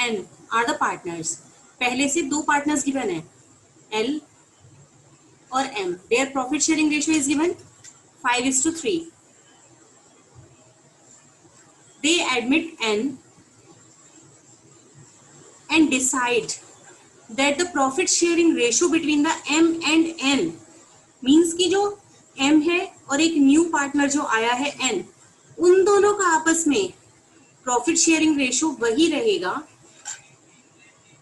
N are the partners. पहले से दो पार्टनर्स गिवन है, L और M. Their profit sharing ratio is given 5:3. They admit N and decide that the profit sharing ratio between the M and N means कि जो M है और एक न्यू पार्टनर जो आया है N, उन दोनों का आपस में प्रॉफिट शेयरिंग रेशियो वही रहेगा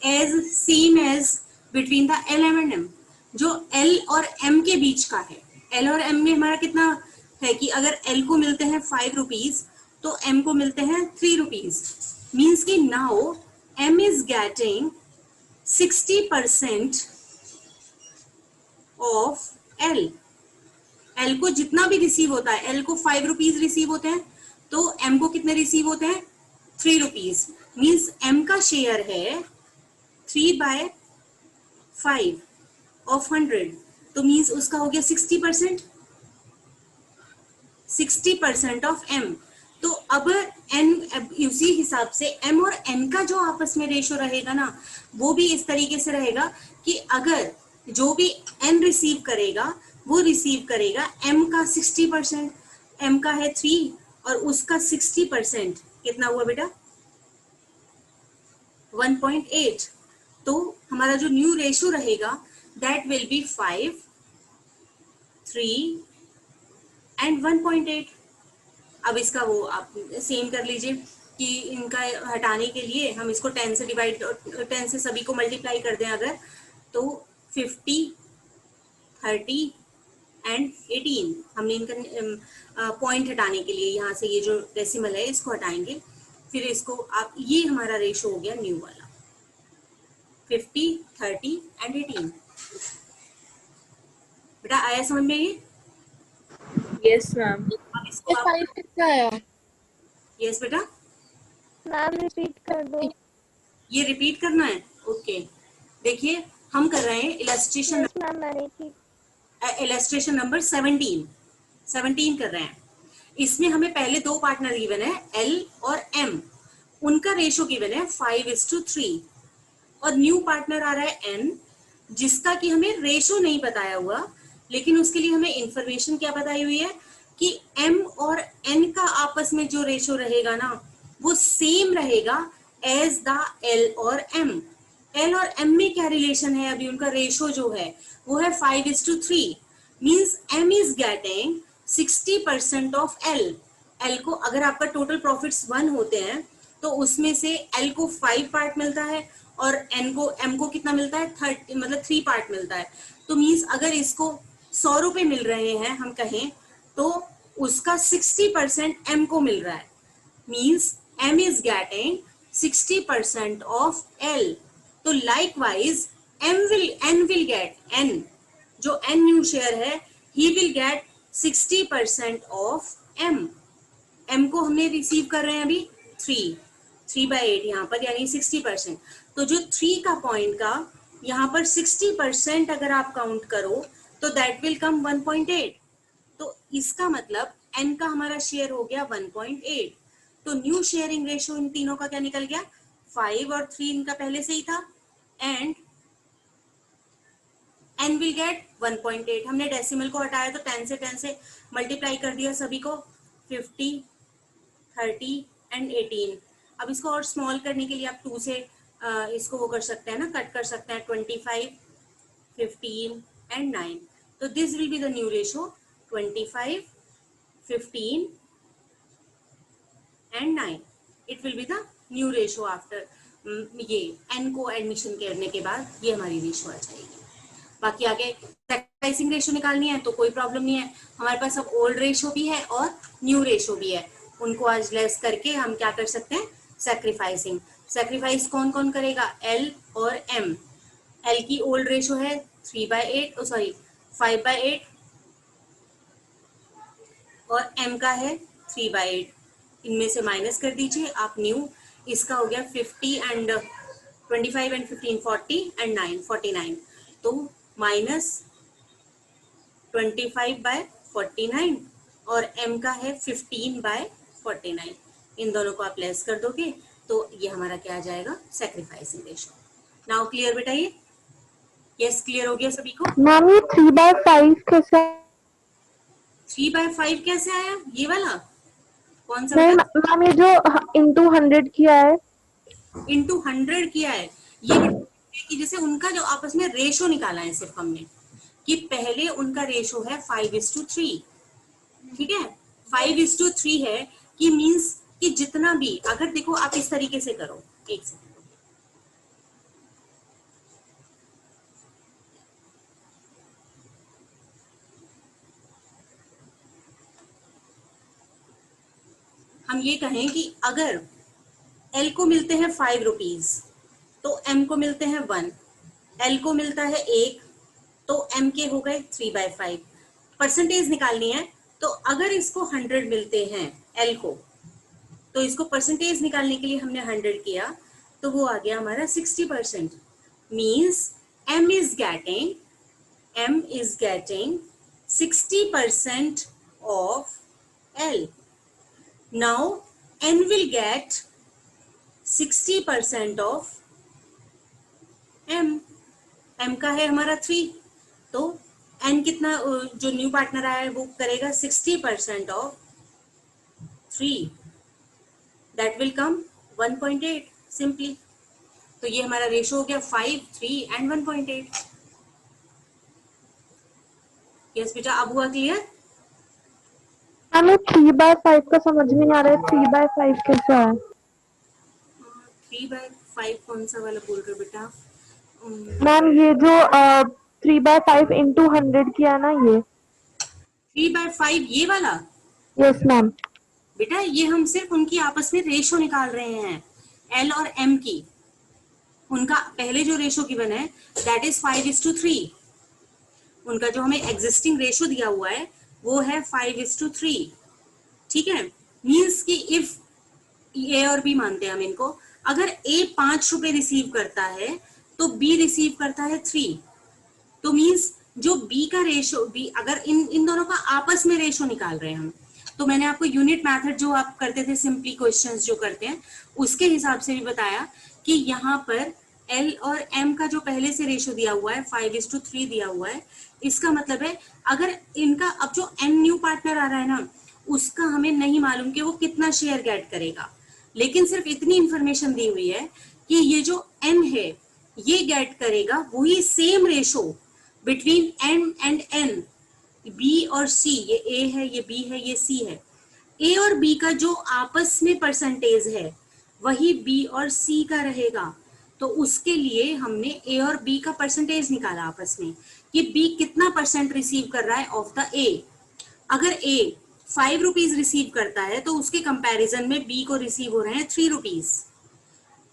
as same as between the L and M, जो L और M के बीच का है. L और M में हमारा कितना है कि अगर L को मिलते हैं 5 रुपीज तो M को मिलते हैं 3 रुपीज. मीन्स कि now M is getting 60% of L. L को जितना भी रिसीव होता है, L को 5 रुपीज रिसीव होते हैं तो M को कितने रिसीव होते हैं 3 रुपीज. मीन्स M का शेयर है 3/5 ऑफ 100, तो मीन्स उसका हो गया 60% ऑफ M. तो अब N उसी हिसाब से M और N का जो आपस में रेशो रहेगा ना, वो भी इस तरीके से रहेगा कि अगर जो भी N रिसीव करेगा वो रिसीव करेगा M का 60%. M का है 3 और उसका 60% कितना हुआ बेटा 1.8. तो हमारा जो न्यू रेशो रहेगा दैट विल बी 5, 3 एंड 1.8. अब इसका वो आप सेम कर लीजिए कि इनका हटाने के लिए हम इसको 10 से डिवाइड 10 से सभी को मल्टीप्लाई कर दें अगर, तो 50, 30 एंड 18. हमने इनका पॉइंट हटाने के लिए यहाँ से ये जो डेसिमल है इसको हटाएंगे, फिर इसको आप, ये हमारा रेशो हो गया न्यू वाला 50, 30 एंड 18. बेटा आया समझ में ये? Yes ma'am. अब इसको आप, 5 कितना आया? यस बेटा मैम रिपीट कर दो. ये रिपीट करना है. ओके देखिए हम कर रहे हैं इलस्ट्रेशन. यस मैम मैंने की. इलस्ट्रेशन नंबर 17 कर रहे हैं. इसमें हमें पहले दो पार्टनर गिवन है L और M, उनका रेशो गिवन है 5:3 और न्यू पार्टनर आ रहा है N जिसका कि हमें रेशो नहीं बताया हुआ, लेकिन उसके लिए हमें इंफॉर्मेशन क्या बताई हुई है कि M और N का आपस में जो रेशो रहेगा ना वो सेम रहेगा एज द L और M. L और M में क्या रिलेशन है, अभी उनका रेशो जो है वो है 5:3. Means M is getting 60% of L. L को अगर आपका टोटल प्रॉफिट्स 1 होते हैं तो उसमें से L को 5 पार्ट मिलता है और M को कितना मिलता है 30, मतलब 3 पार्ट मिलता है. तो मीन्स अगर इसको 100 रुपए मिल रहे हैं हम कहें तो उसका 60% M को मिल रहा है. Means M is getting 60% of L. तो likewise N will get, N जो N न्यू शेयर है he will get 60% of M. M को हमने रिसीव कर रहे हैं अभी 3/8 यहाँ पर, यानी 60%. तो जो 3 का पॉइंट का यहाँ पर 60% अगर आप काउंट करो तो दैट विल कम 1.8. तो इसका मतलब N का हमारा शेयर हो गया 1.8. तो न्यू शेयरिंग रेशियो इन तीनों का क्या निकल गया 5 और 3 इनका पहले से ही था एंड N विल गेट 1.8. हमने डेसिमल को हटाया तो 10 से मल्टीप्लाई कर दिया सभी को 50, 30 एंड 18. अब इसको और स्मॉल करने के लिए आप 2 से इसको वो कर सकते हैं ना, कट कर सकते हैं 25, 15 एंड 9. तो this will be the new ratio 25, 15 and 9. It will be the new ratio after ये N को एडमिशन करने के बाद ये हमारी रेशियो आ जाएगी. बाकी आगे सैक्रिफाइसिंग रेशियो निकालनी है तो कोई प्रॉब्लम नहीं है, हमारे पास अब ओल्ड रेशियो भी है और न्यू रेशियो भी है. उनको आज लेस करके हम क्या कर सकते हैं सैक्रिफाइसिंग. सैक्रिफाइस कौन कौन करेगा L और M. L की ओल्ड रेशियो है 5/8 और M का है 3/8. इनमें से माइनस कर दीजिए आप न्यू. इसका हो गया 50 एंड 25 एंड 15 40 एंड 9 49. तो माइनस 25/49 और M का है 15/49. इन दोनों को आप लेस कर दोगे तो ये हमारा क्या आ जाएगा, सैक्रिफाइसिंग रेशो। नाउ क्लियर बेटा? ये यस क्लियर हो गया सभी को? मैम ये 3/5 कैसे? 3/5 कैसे आया ये वाला? कौन सा नहीं बेटा? मैम, ये जो इंटू 100 किया है। इंटू 100 किया है, ये बेटा कि जैसे उनका जो आपस में रेशो निकाला है सिर्फ हमने, कि पहले उनका रेशो है 5:3, ठीक है, 5:3 है, कि मीन्स कि जितना भी, अगर देखो आप इस तरीके से करो, एक सेकंड, हम ये कहें कि अगर एल को मिलते हैं 5 रुपीज, तो एम को मिलते हैं 1, एल को मिलता है 1, तो एम के हो गए 3/5। परसेंटेज निकालनी है, तो अगर इसको 100 मिलते हैं एल को, तो इसको परसेंटेज निकालने के लिए हमने 100 किया, तो वो आ गया हमारा 60%। Means M is getting 60% of L. Now N will get 60% of M. M का है हमारा 3, तो एन कितना, जो न्यू पार्टनर आया है वो करेगा 60% of 3, that will come 1.8 simply. तो ये हमारा रेशो हो गया 5, 3 एंड 1.8। यस बेटा, अब हुआ क्लियर? हमें 3/5 का समझ में नहीं आ रहा है, 3/5 कैसे है? 3/5 कौन सा वाला बोल रहे हो बेटा? मैम ये जो 3/5 इंटू 100 किया ना, ये। 3/5 ये वाला? Yes ma'am. बेटा ये हम सिर्फ उनकी आपस में रेशो निकाल रहे हैं, एल और एम की। उनका पहले जो रेशो गिवन है दैट इज 5:3। उनका जो हमें एग्जिस्टिंग रेशो दिया हुआ है वो है 5:3, ठीक है। मीन्स कि इफ ए और बी मानते हैं हम इनको, अगर ए 5 रुपए रिसीव करता है तो बी रिसीव करता है 3, तो मीन्स जो बी का रेशो, बी अगर इन दोनों का आपस में रेशो निकाल रहे हैं हम, तो मैंने आपको यूनिट मेथड जो आप करते थे सिंपली क्वेश्चंस जो करते हैं उसके हिसाब से भी बताया कि यहाँ पर एल और एम का जो पहले से रेशो दिया हुआ है 5:3 दिया हुआ है, इसका मतलब है अगर इनका अब जो एन न्यू पार्टनर आ रहा है ना, उसका हमें नहीं मालूम कि वो कितना शेयर गेट करेगा, लेकिन सिर्फ इतनी इंफॉर्मेशन दी हुई है कि ये जो एन है ये गेट करेगा वही same ratio between M and N, B और सी, ये ए है, ये बी है, ये सी है। ए और बी का जो आपस में परसेंटेज है वही बी और सी का रहेगा। तो उसके लिए हमने ए और बी का परसेंटेज निकाला आपस में कि बी कितना परसेंट रिसीव कर रहा है ऑफ द ए। अगर ए 5 रुपीज रिसीव करता है तो उसके कंपैरिजन में बी को रिसीव हो रहे हैं 3 रुपीज।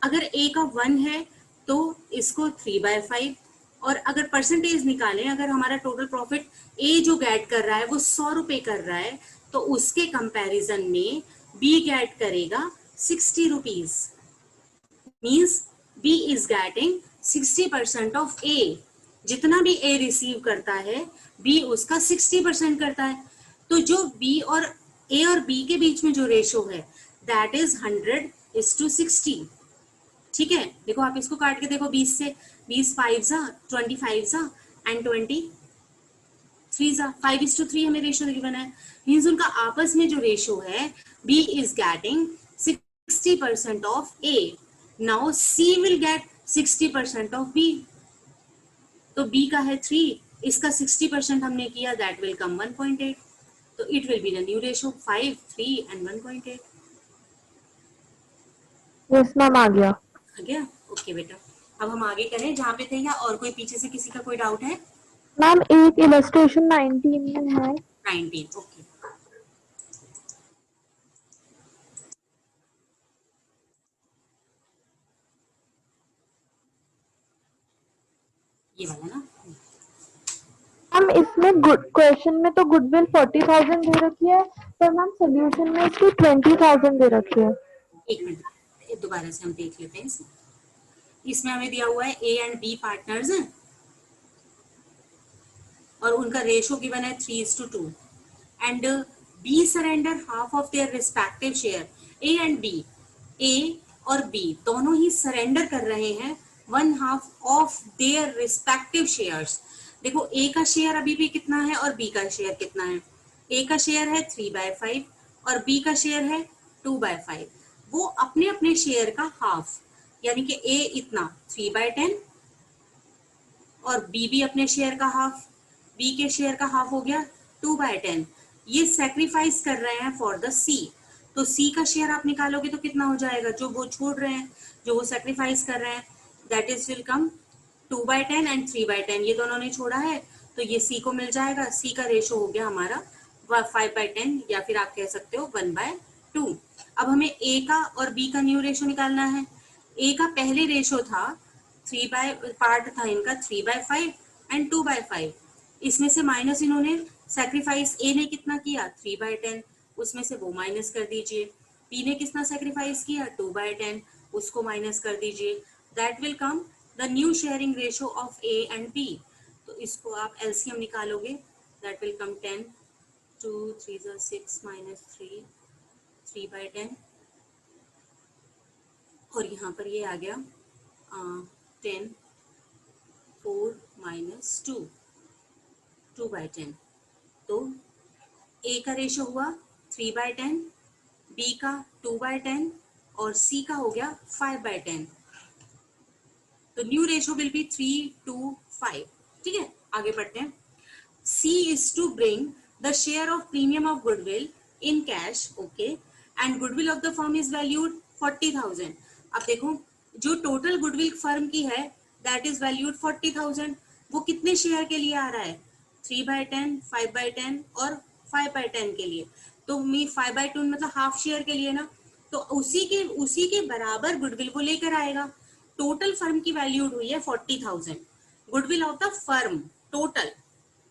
अगर ए का 1 है तो इसको 3/5, और अगर परसेंटेज निकालें, अगर हमारा टोटल प्रॉफिट ए जो गेट कर रहा है वो 100 रुपए कर रहा है, तो उसके कंपैरिजन में बी गेट करेगा 60 rupees. Means B is getting 60% of A. जितना भी ए रिसीव करता है बी उसका 60% करता है। तो जो बी और ए और बी के बीच में जो रेशो है दैट इज 100:60, ठीक है। देखो आप इसको काट के देखो 20 से, 20 5 जा 25 जा एंड 23 जा, 5:3 हमें रेशो गिवन है। मीन्स उनका आपस में जो रेशो है B is getting 60% of A. Now C will get 60% of B. तो बी का है 3, इसका 60% हमने किया, दैट विल कम 1.8। तो it will be the new ratio 5, 3 and 1.8। Yes ma'am, आ गया। आ गया? ओके बेटा, अब हम आगे करें जहाँ पे थे, या और कोई पीछे से किसी का कोई डाउट है? मैम एक इलस्ट्रेशन 19 में है। 19, ओके। ये वाला ना? मैम इसमें गुड क्वेश्चन में तो गुडविल 40,000 दे रखी है, पर मैम सोल्यूशन में इसकी 20,000 दे रखी है। एक मिनट दोबारा से हम देख लेते हैं इसमें। इसमें हमें दिया हुआ है ए एंड बी पार्टनर्स हैं और उनका रेशो गिवन है 3:2 and B surrender half of their respective share. A and B, A और बी दोनों ही सरेंडर कर रहे हैं 1/2 ऑफ देयर रिस्पेक्टिव शेयर्स। देखो ए का शेयर अभी भी कितना है और बी का शेयर कितना है। ए का शेयर है 3/5 और बी का शेयर है 2/5। वो अपने अपने शेयर का हाफ, यानी कि ए इतना 3/10 और बी भी अपने शेयर का हाफ, बी के शेयर का हाफ हो गया 2/10। ये सेक्रीफाइस कर रहे हैं फॉर द सी। तो सी का शेयर आप निकालोगे तो कितना हो जाएगा, जो वो छोड़ रहे हैं, जो वो सेक्रीफाइस कर रहे हैं, that is will come 2/10 and 3/10। ये दोनों ने छोड़ा है तो ये सी को मिल जाएगा। सी का रेशो हो गया हमारा 5/10 या फिर आप कह सकते हो 1/2। अब हमें ए का और बी का न्यू रेशो निकालना है। ए का पहले रेशो था पार्ट था इनका 3/5 एंड 2/5। इसमें से माइनस इन्होंने सेक्रीफाइस ए ने कितना किया 3/10, उसमें से वो माइनस कर दीजिए। बी ने कितना सेक्रीफाइस किया 2/10, उसको माइनस कर दीजिए। That will come the new sharing ratio of A and B. तो इसको आप एलसीएम निकालोगे, दैट विल कम 10, 2 3 6 minus 3, 3/10 और यहाँ पर ये आ गया 10, 4 minus 2, 2/10। तो ए का रेशो हुआ 3/10, बी का 2/10 और सी का हो गया 5/10। तो न्यू रेशो विल बी 3:5। ठीक है, आगे बढ़ते हैं। C is to bring the share of premium of goodwill in cash, okay, and goodwill of the firm is valued 40,000। अब देखो जो टोटल गुडविल फर्म की है that is valued 40,000, वो कितने शेयर के लिए आ रहा है 3/10, 5/10 और 5/10 के लिए। तो मी 5/2 मतलब हाफ शेयर के लिए ना, तो उसी के बराबर गुडविल वो लेकर आएगा। टोटल फर्म की वैल्यूड हुई है 40,000, goodwill of the firm total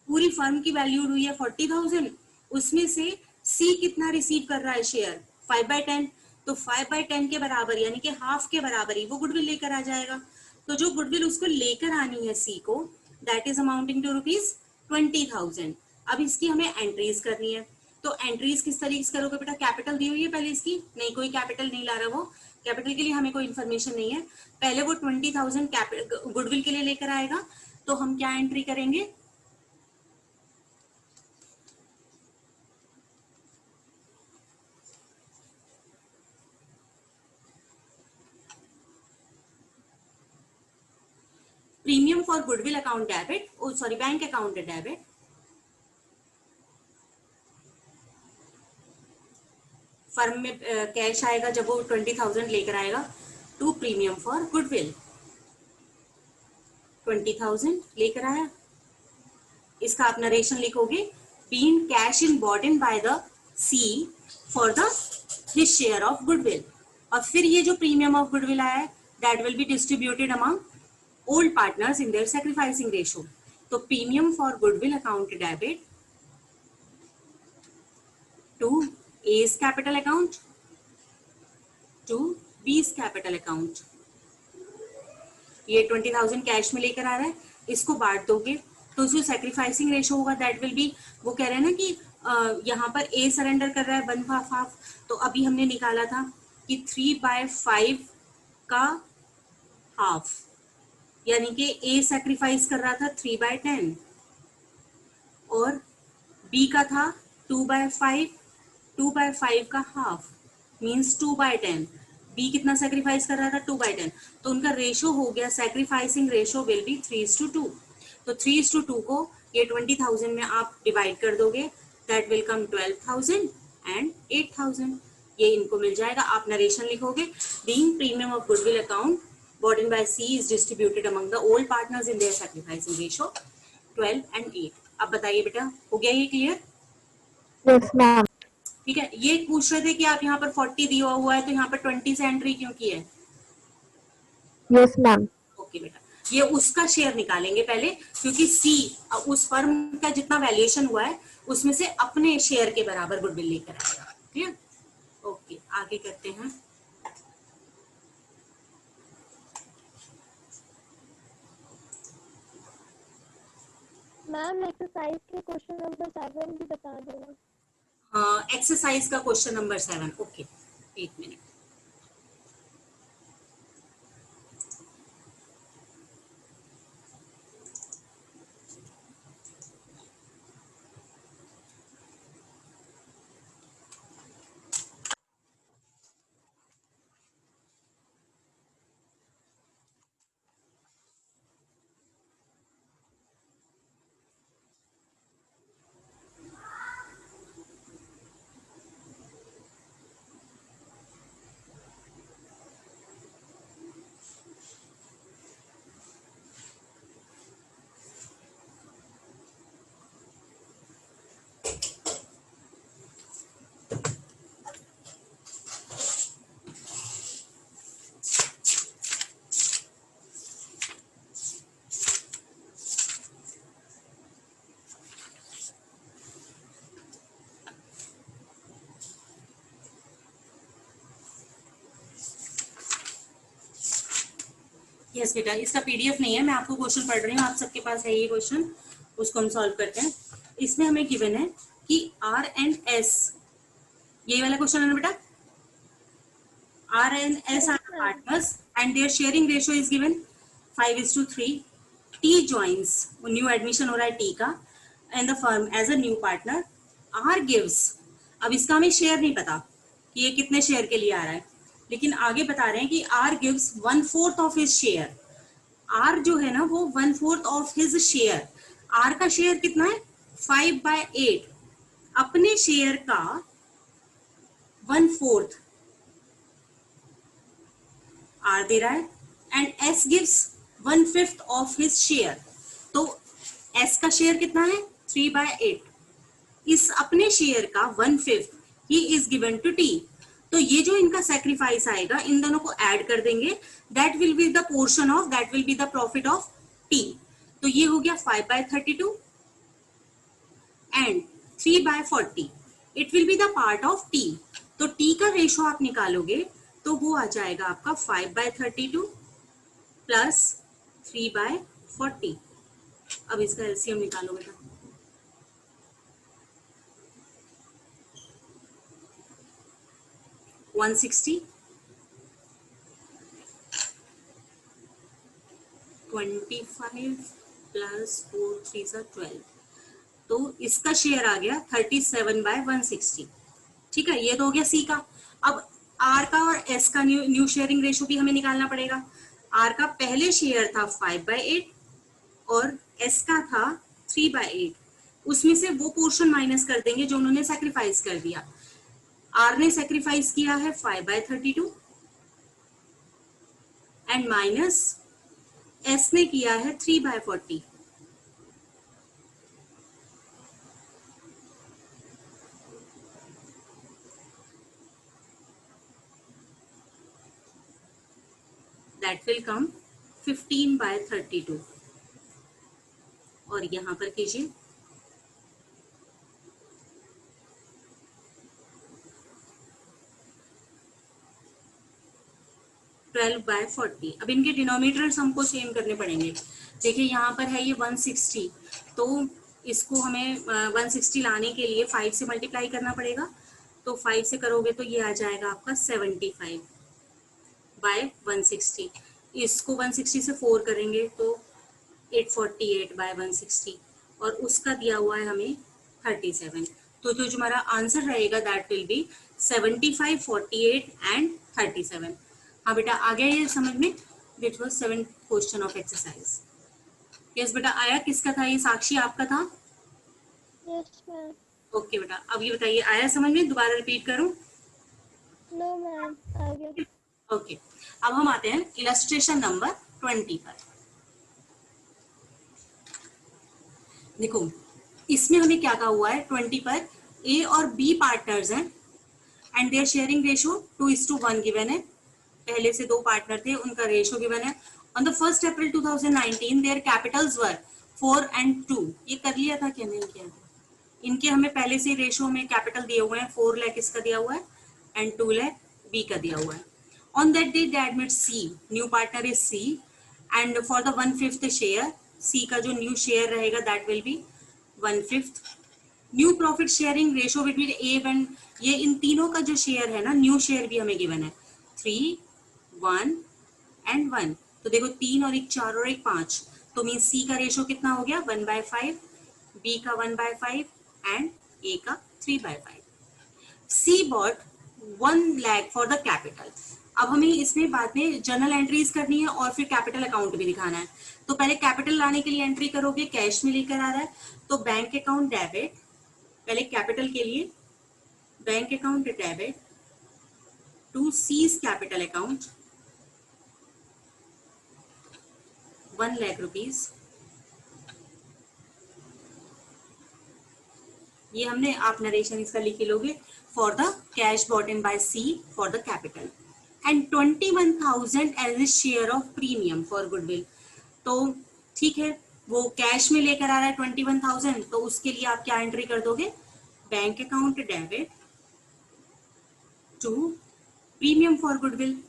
पूरी फर्म की वैल्यू हुई है 40,000। उसमें से सी कितना रिसीव कर रहा है शेयर 5/10, तो 5/10 के बराबर यानी कि हाफ के बराबर ही वो गुडविल लेकर आ जाएगा। तो जो गुडविल उसको लेकर आनी है सी को, दैट इज अमाउंटिंग टू ₹20,000। अब इसकी हमें एंट्रीज करनी है। तो एंट्रीज किस तरीके से करोगे बेटा, कैपिटल दी हुई है पहले इसकी, नहीं कोई कैपिटल नहीं ला रहा, वो कैपिटल के लिए हमें कोई इन्फॉर्मेशन नहीं है। पहले वो 20,000 गुडविल के लिए लेकर आएगा, तो हम क्या एंट्री करेंगे, premium for goodwill account debit, sorry bank account debit, firm में कैश आएगा जब वो 20,000 लेकर आएगा, टू प्रीमियम फॉर गुडविल 20,000 लेकर आया। इसका आप नरेशन लिखोगे, being cash in brought in by the C for the his share of goodwill. और फिर ये जो प्रीमियम ऑफ गुडविल आया है that will be distributed among old partners in their sacrificing ratio। तो premium for goodwill account debit to A's capital account to B's capital account। ये 20,000 cash में लेकर आ रहा है, इसको बांट दोगे तो जो सैक्रिफाइसिंग रेशो होगा दैट विल बी, वो कह रहे हैं ना कि यहाँ पर ए सरेंडर कर रहा है 1/2, तो अभी हमने निकाला था कि 3/5 का हाफ, यानी कि ए सैक्रिफाइस कर रहा था 3/10 और बी का था 2/5, 2/5 का हाफ मींस 2/10। बी कितना सैक्रिफाइस कर रहा था 2/10, तो उनका रेशो हो गया, सैक्रिफाइसिंग रेशो विल बी 3:2। तो 3:2 को ये 20,000 में आप डिवाइड कर दोगे, दैट विल कम 12,000 एंड 8,000। ये इनको मिल जाएगा। आप नरेशन लिखोगे, being premium of goodwill account bought in by C is distributed among the old partners in their sacrificing ratio 12 and 8। अब बताइए बेटा, हो गया ये क्लियर? Yes ma'am. ठीक है, ये पूछ रहे थे कि आप यहाँ पर 40 दिया हुआ है तो यहाँ पर 20 से एंट्री क्यों की है? Yes ma'am. ओके बेटा, ये उसका शेयर निकालेंगे पहले, क्योंकि सी उस फर्म का जितना वैल्यूएशन हुआ है उसमें से अपने शेयर के बराबर गुडविल लेकर आएगा। क्लियर? ओके, आगे करते हैं। मैम एक्सरसाइज के क्वेश्चन नंबर 7 भी बता देना। हाँ, एक्सरसाइज का क्वेश्चन नंबर 7। ओके, एक मिनट। यस बेटा, इसका पीडीएफ नहीं है, मैं आपको क्वेश्चन पढ़ रही हूँ, आप सबके पास है ये क्वेश्चन, उसको हम सॉल्व करते हैं। इसमें हमें गिवन है कि आर एंड एस, ये वाला क्वेश्चन है ना बेटा, R and S are partners and their sharing ratio is given 5:3। T joins, new admission हो रहा है टी का, and the firm as a new partner. R gives, अब इसका हमें शेयर नहीं पता कि ये कितने शेयर के लिए आ रहा है, लेकिन आगे बता रहे हैं कि R gives 1/4 of his share. R जो है ना वो 1/4 ऑफ हिज शेयर, आर का शेयर कितना है 5/8, अपने शेयर का 1/4 आर दे रहा है, and S gives 1/5 of his share. तो एस का शेयर कितना है 3/8, इस अपने शेयर का 1/5 ही इज गिवन टू टी। तो ये जो इनका सेक्रीफाइस आएगा, इन दोनों को ऐड कर देंगे, that will be the portion of, that will be the profit of T. तो ये हो गया 5/32 and 3/40, it will be the part of T. तो टी का रेशो आप निकालोगे तो वो आ जाएगा आपका 5/32 प्लस 3/40। अब इसका एलसीएम निकालो बेटा, 160 25 प्लस 4 3 12, तो इसका शेयर आ गया 37/160। ठीक है, ये तो हो गया सी का। अब आर का और एस का न्यू शेयरिंग रेशो भी हमें निकालना पड़ेगा। आर का पहले शेयर था 5/8 और एस का था 3/8, उसमें से वो पोर्शन माइनस कर देंगे जो उन्होंने सैक्रिफाइस कर दिया। आर ने सैक्रिफाइस किया है 5/32 एंड माइनस एस ने किया है 3/40। दैट विल कम 15/32 और यहां पर कीजिए 12/40। अब इनके डिनोमिनेटर्स हमको सेम करने पड़ेंगे। देखिए यहाँ पर है ये 160, तो इसको हमें 160 लाने के लिए 5 से मल्टीप्लाई करना पड़ेगा। तो 5 से करोगे तो ये आ जाएगा आपका 75/160। इसको 160 से 4 करेंगे तो 848/160 और उसका दिया हुआ है हमें 37। तो जो हमारा आंसर रहेगा दैट विल बी 75, 48 एंड 37। हाँ बेटा, आ गया ये समझ में? That was 7th question of exercise. Yes बेटा, आया? किसका था ये? साक्षी आपका था? Yes ma'am. ओके बेटा, अब ये बताइए आया समझ में? दोबारा रिपीट करूं? नो मैम, आ गया। ओके, अब हम आते हैं इलस्ट्रेशन नंबर 20 पर। देखो इसमें हमें क्या कहा हुआ है 20 पर, ए और बी पार्टनर्स हैं and their sharing ratio 2:1 given है। पहले से दो पार्टनर थे, उनका रेशियो गिवन है। On the 1st April 2019 their capitals were 4 and 2। ये कर लिया था क्या? नहीं किया था। इनके हमें पहले से रेशियो में कैपिटल दिए हुए हैं, 4 लाख इसका दिया हुआ है एंड 2 लाख बी का दिया हुआ है। On that day they admit C, new partner is C and for the 1/5 share, C का जो न्यू शेयर रहेगा that will be 1/5। New profit sharing ratio between A and, ये इन तीनों का जो शेयर है ना, न्यू शेयर भी हमें गिवन है 3, 1 एंड 1। तो देखो 3 और 1 4 और 1 5, तो मीन सी का रेशियो कितना हो गया 1/5, बी का 1/5 एंड ए का 3/5। C bought 1 lakh for the capital. अब हमें इसमें बाद में जर्नल एंट्रीज करनी है और फिर कैपिटल अकाउंट भी दिखाना है। तो पहले कैपिटल लाने के लिए एंट्री करोगे, कैश में लेकर आ रहा है तो बैंक अकाउंट डेबिट, पहले कैपिटल के लिए bank account debit to C's capital account 1 lakh rupees. ये हमने, आप नरेशन इसका लिख लोगे, for the cash brought in by C for the capital and 21,000 as a share of premium for goodwill. तो ठीक है, वो कैश में लेकर आ रहा है 21,000, तो उसके लिए आप क्या एंट्री कर दोगे, bank account debit to premium for goodwill.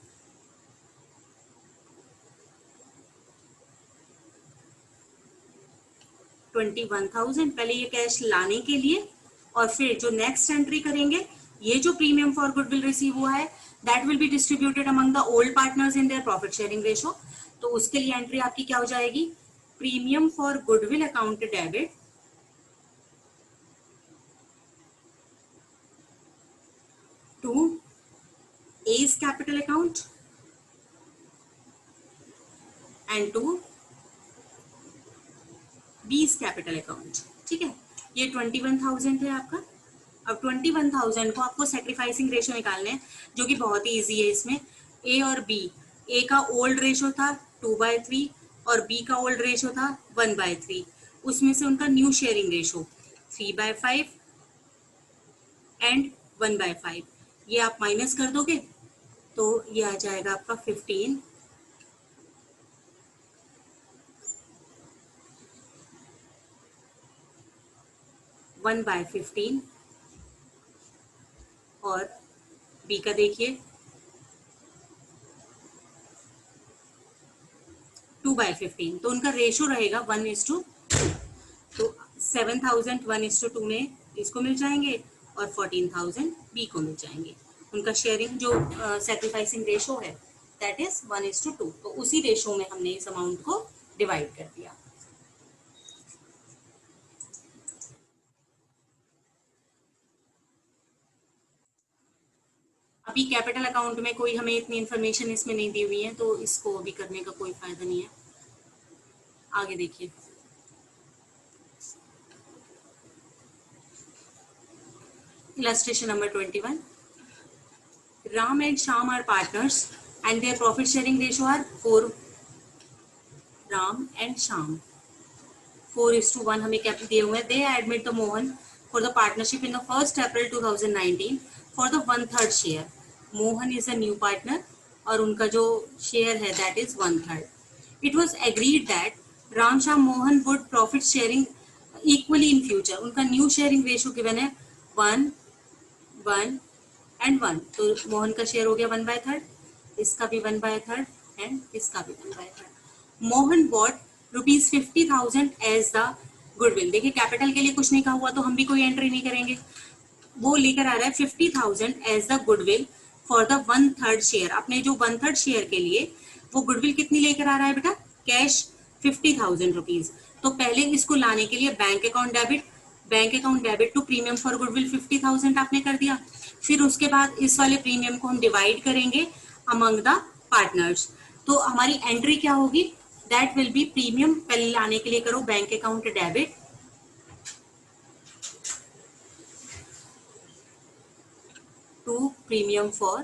21,000 पहले ये कैश लाने के लिए, और फिर जो नेक्स्ट एंट्री करेंगे, ये जो प्रीमियम फॉर गुडविल रिसीव हुआ है that will be distributed among the old partners in their profit sharing ratio. तो उसके लिए एंट्री आपकी क्या हो जाएगी, premium for goodwill account debit to A's capital account and to B's capital account. ठीक है, ये 21,000 है आपका। अब 21,000 को आपको सैक्रिफाइसिंग रेशो निकालना है, जो कि बहुत ही इजी है। इसमें A और B, A का ओल्ड रेशो था 2/3 और B का ओल्ड रेशो था 1/3, उसमें से उनका न्यू शेयरिंग रेशो 3/5 एंड 1/5, ये आप माइनस कर दोगे तो ये आ जाएगा आपका 15 1/15 और B का देखिए 2/15, तो उनका रेशो रहेगा 1:2, तो 7,000 1:2 में इसको मिल जाएंगे और 14,000 B को मिल जाएंगे। उनका शेयरिंग जो सैक्रिफाइसिंग रेशो है दैट इज 1:2, तो उसी रेशो में हमने इस अमाउंट को डिवाइड कर दिया। अभी कैपिटल अकाउंट में कोई हमें इतनी इन्फॉर्मेशन इसमें नहीं दी हुई है, तो इसको अभी करने का कोई फायदा नहीं है। आगे देखिए, illustration number 21. Ram and Shyam are partners and their profit sharing ratio are 4. Ram and Shyam 4:1 हमें क्या दिए हुए हैं। They admit the Mohan for the partnership in the 1st April 2019 for the 1/3 share. Mohan is a new partner और उनका जो share है that is 1/3. It was agreed that Ram, Shyam, Mohan would profit sharing equally in future. उनका new sharing ratio given है 1, 1 and 1, तो मोहन का share हो गया 1/3, इसका भी 1/3 एंड इसका भी 1/3। Mohan brought ₹50,000 as the goodwill. देखिए कैपिटल के लिए कुछ नहीं कहा हुआ तो हम भी कोई एंट्री नहीं करेंगे। वो लेकर आ रहा है 50,000 as the goodwill for the 1/3 share. अपने जो 1/3 शेयर के लिए वो गुडविल कितनी लेकर आ रहा है बेटा, कैश 50,000 रुपीज। तो पहले इसको लाने के लिए bank account debit to premium for goodwill 50,000 आपने कर दिया। फिर उसके बाद इस वाले प्रीमियम को हम डिवाइड करेंगे अमंग द पार्टनर्स। तो हमारी एंट्री क्या होगी, दैट विल बी प्रीमियम पहले लाने के लिए करो bank account debit to premium for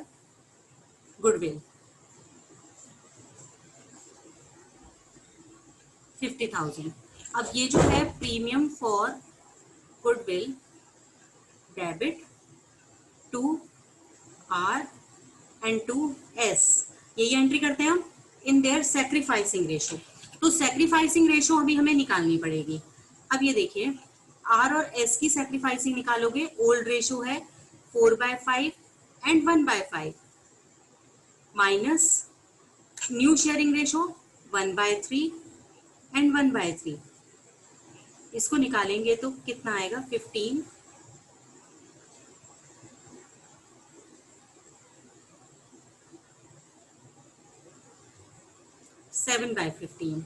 goodwill 50,000। अब ये जो है premium for goodwill debit to R and to S, यही एंट्री करते हैं हम इन देयर सैक्रिफाइसिंग रेशो। तो सैक्रिफाइसिंग रेशो अभी हमें निकालनी पड़ेगी। अब ये देखिए R और S की सैक्रिफाइसिंग निकालोगे, ओल्ड रेशो है 4/5 and 1/5 minus new sharing ratio 1/3 and 1/3, इसको निकालेंगे तो कितना आएगा 15 7/15।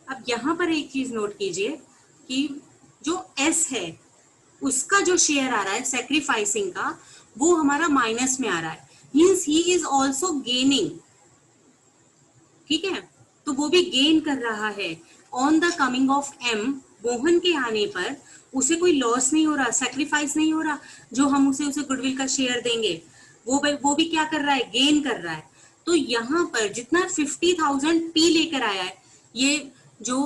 अब यहां पर एक चीज नोट कीजिए कि जो S है उसका जो शेयर आ रहा है सैक्रिफाइसिंग का वो हमारा माइनस में आ रहा है, means he is also gaining. ठीक है, तो वो भी गेन कर रहा है। On the coming of M, Mohan के आने पर उसे कोई लॉस नहीं हो रहा, सैक्रिफाइस नहीं हो रहा। जो हम उसे गुडविल का शेयर देंगे वो भी क्या कर रहा है, गेन कर रहा है। तो यहाँ पर जितना 50,000 P लेकर आया है, ये जो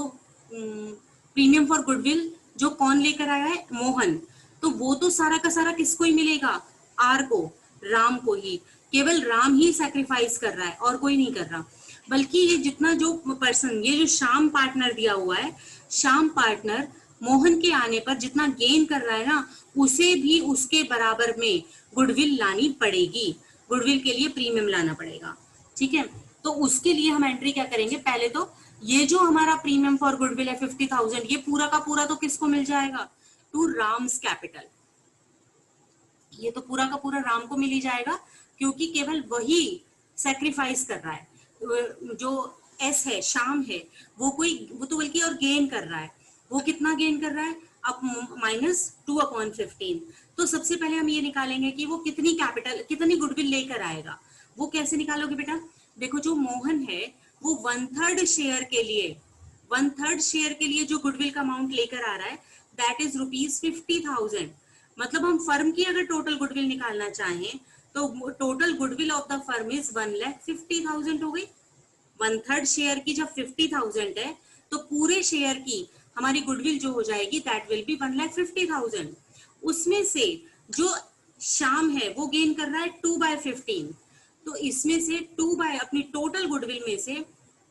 प्रीमियम फॉर गुडविल जो कौन लेकर आया है, मोहन, तो वो तो सारा का सारा किसको ही मिलेगा, R को, राम को ही। केवल राम ही सैक्रिफाइस कर रहा है और कोई नहीं कर रहा। बल्कि ये जितना जो पर्सन, ये जो श्याम पार्टनर दिया हुआ है, श्याम पार्टनर मोहन के आने पर जितना गेन कर रहा है ना, उसे भी उसके बराबर में गुडविल लानी पड़ेगी, गुडविल के लिए प्रीमियम लाना पड़ेगा, ठीक है। तो उसके लिए हम एंट्री क्या करेंगे, पहले तो ये जो हमारा प्रीमियम फॉर गुडविल है 50,000, ये पूरा का पूरा तो किसको मिल जाएगा, टू राम्स कैपिटल। ये तो पूरा का पूरा राम को मिल ही जाएगा, क्योंकि केवल वही सेक्रीफाइस कर रहा है। जो एस है, शाम है, वो तो बल्कि और गेन कर रहा है। वो कितना गेन कर रहा है, अब -2/15। तो सबसे पहले हम ये निकालेंगे कि वो कितनी कैपिटल, कितनी गुडविल लेकर आएगा। वो कैसे निकालोगे बेटा, देखो जो मोहन है वो 1/3 शेयर के लिए, 1/3 शेयर के लिए जो गुडविल का अमाउंट लेकर आ रहा है दैट इज ₹50,000। मतलब हम फर्म की अगर टोटल गुडविल निकालना चाहें तो total goodwill of the firm is 1,50,000 हो गई। 1/3 शेयर की जब 50,000 है तो पूरे शेयर की हमारी गुडविल जो हो जाएगी दैट विल बी 1,50,000। उसमें से जो शाम है वो गेन कर रहा है 2/15, तो इसमें से 2 बाय अपनी टोटल गुडविल में से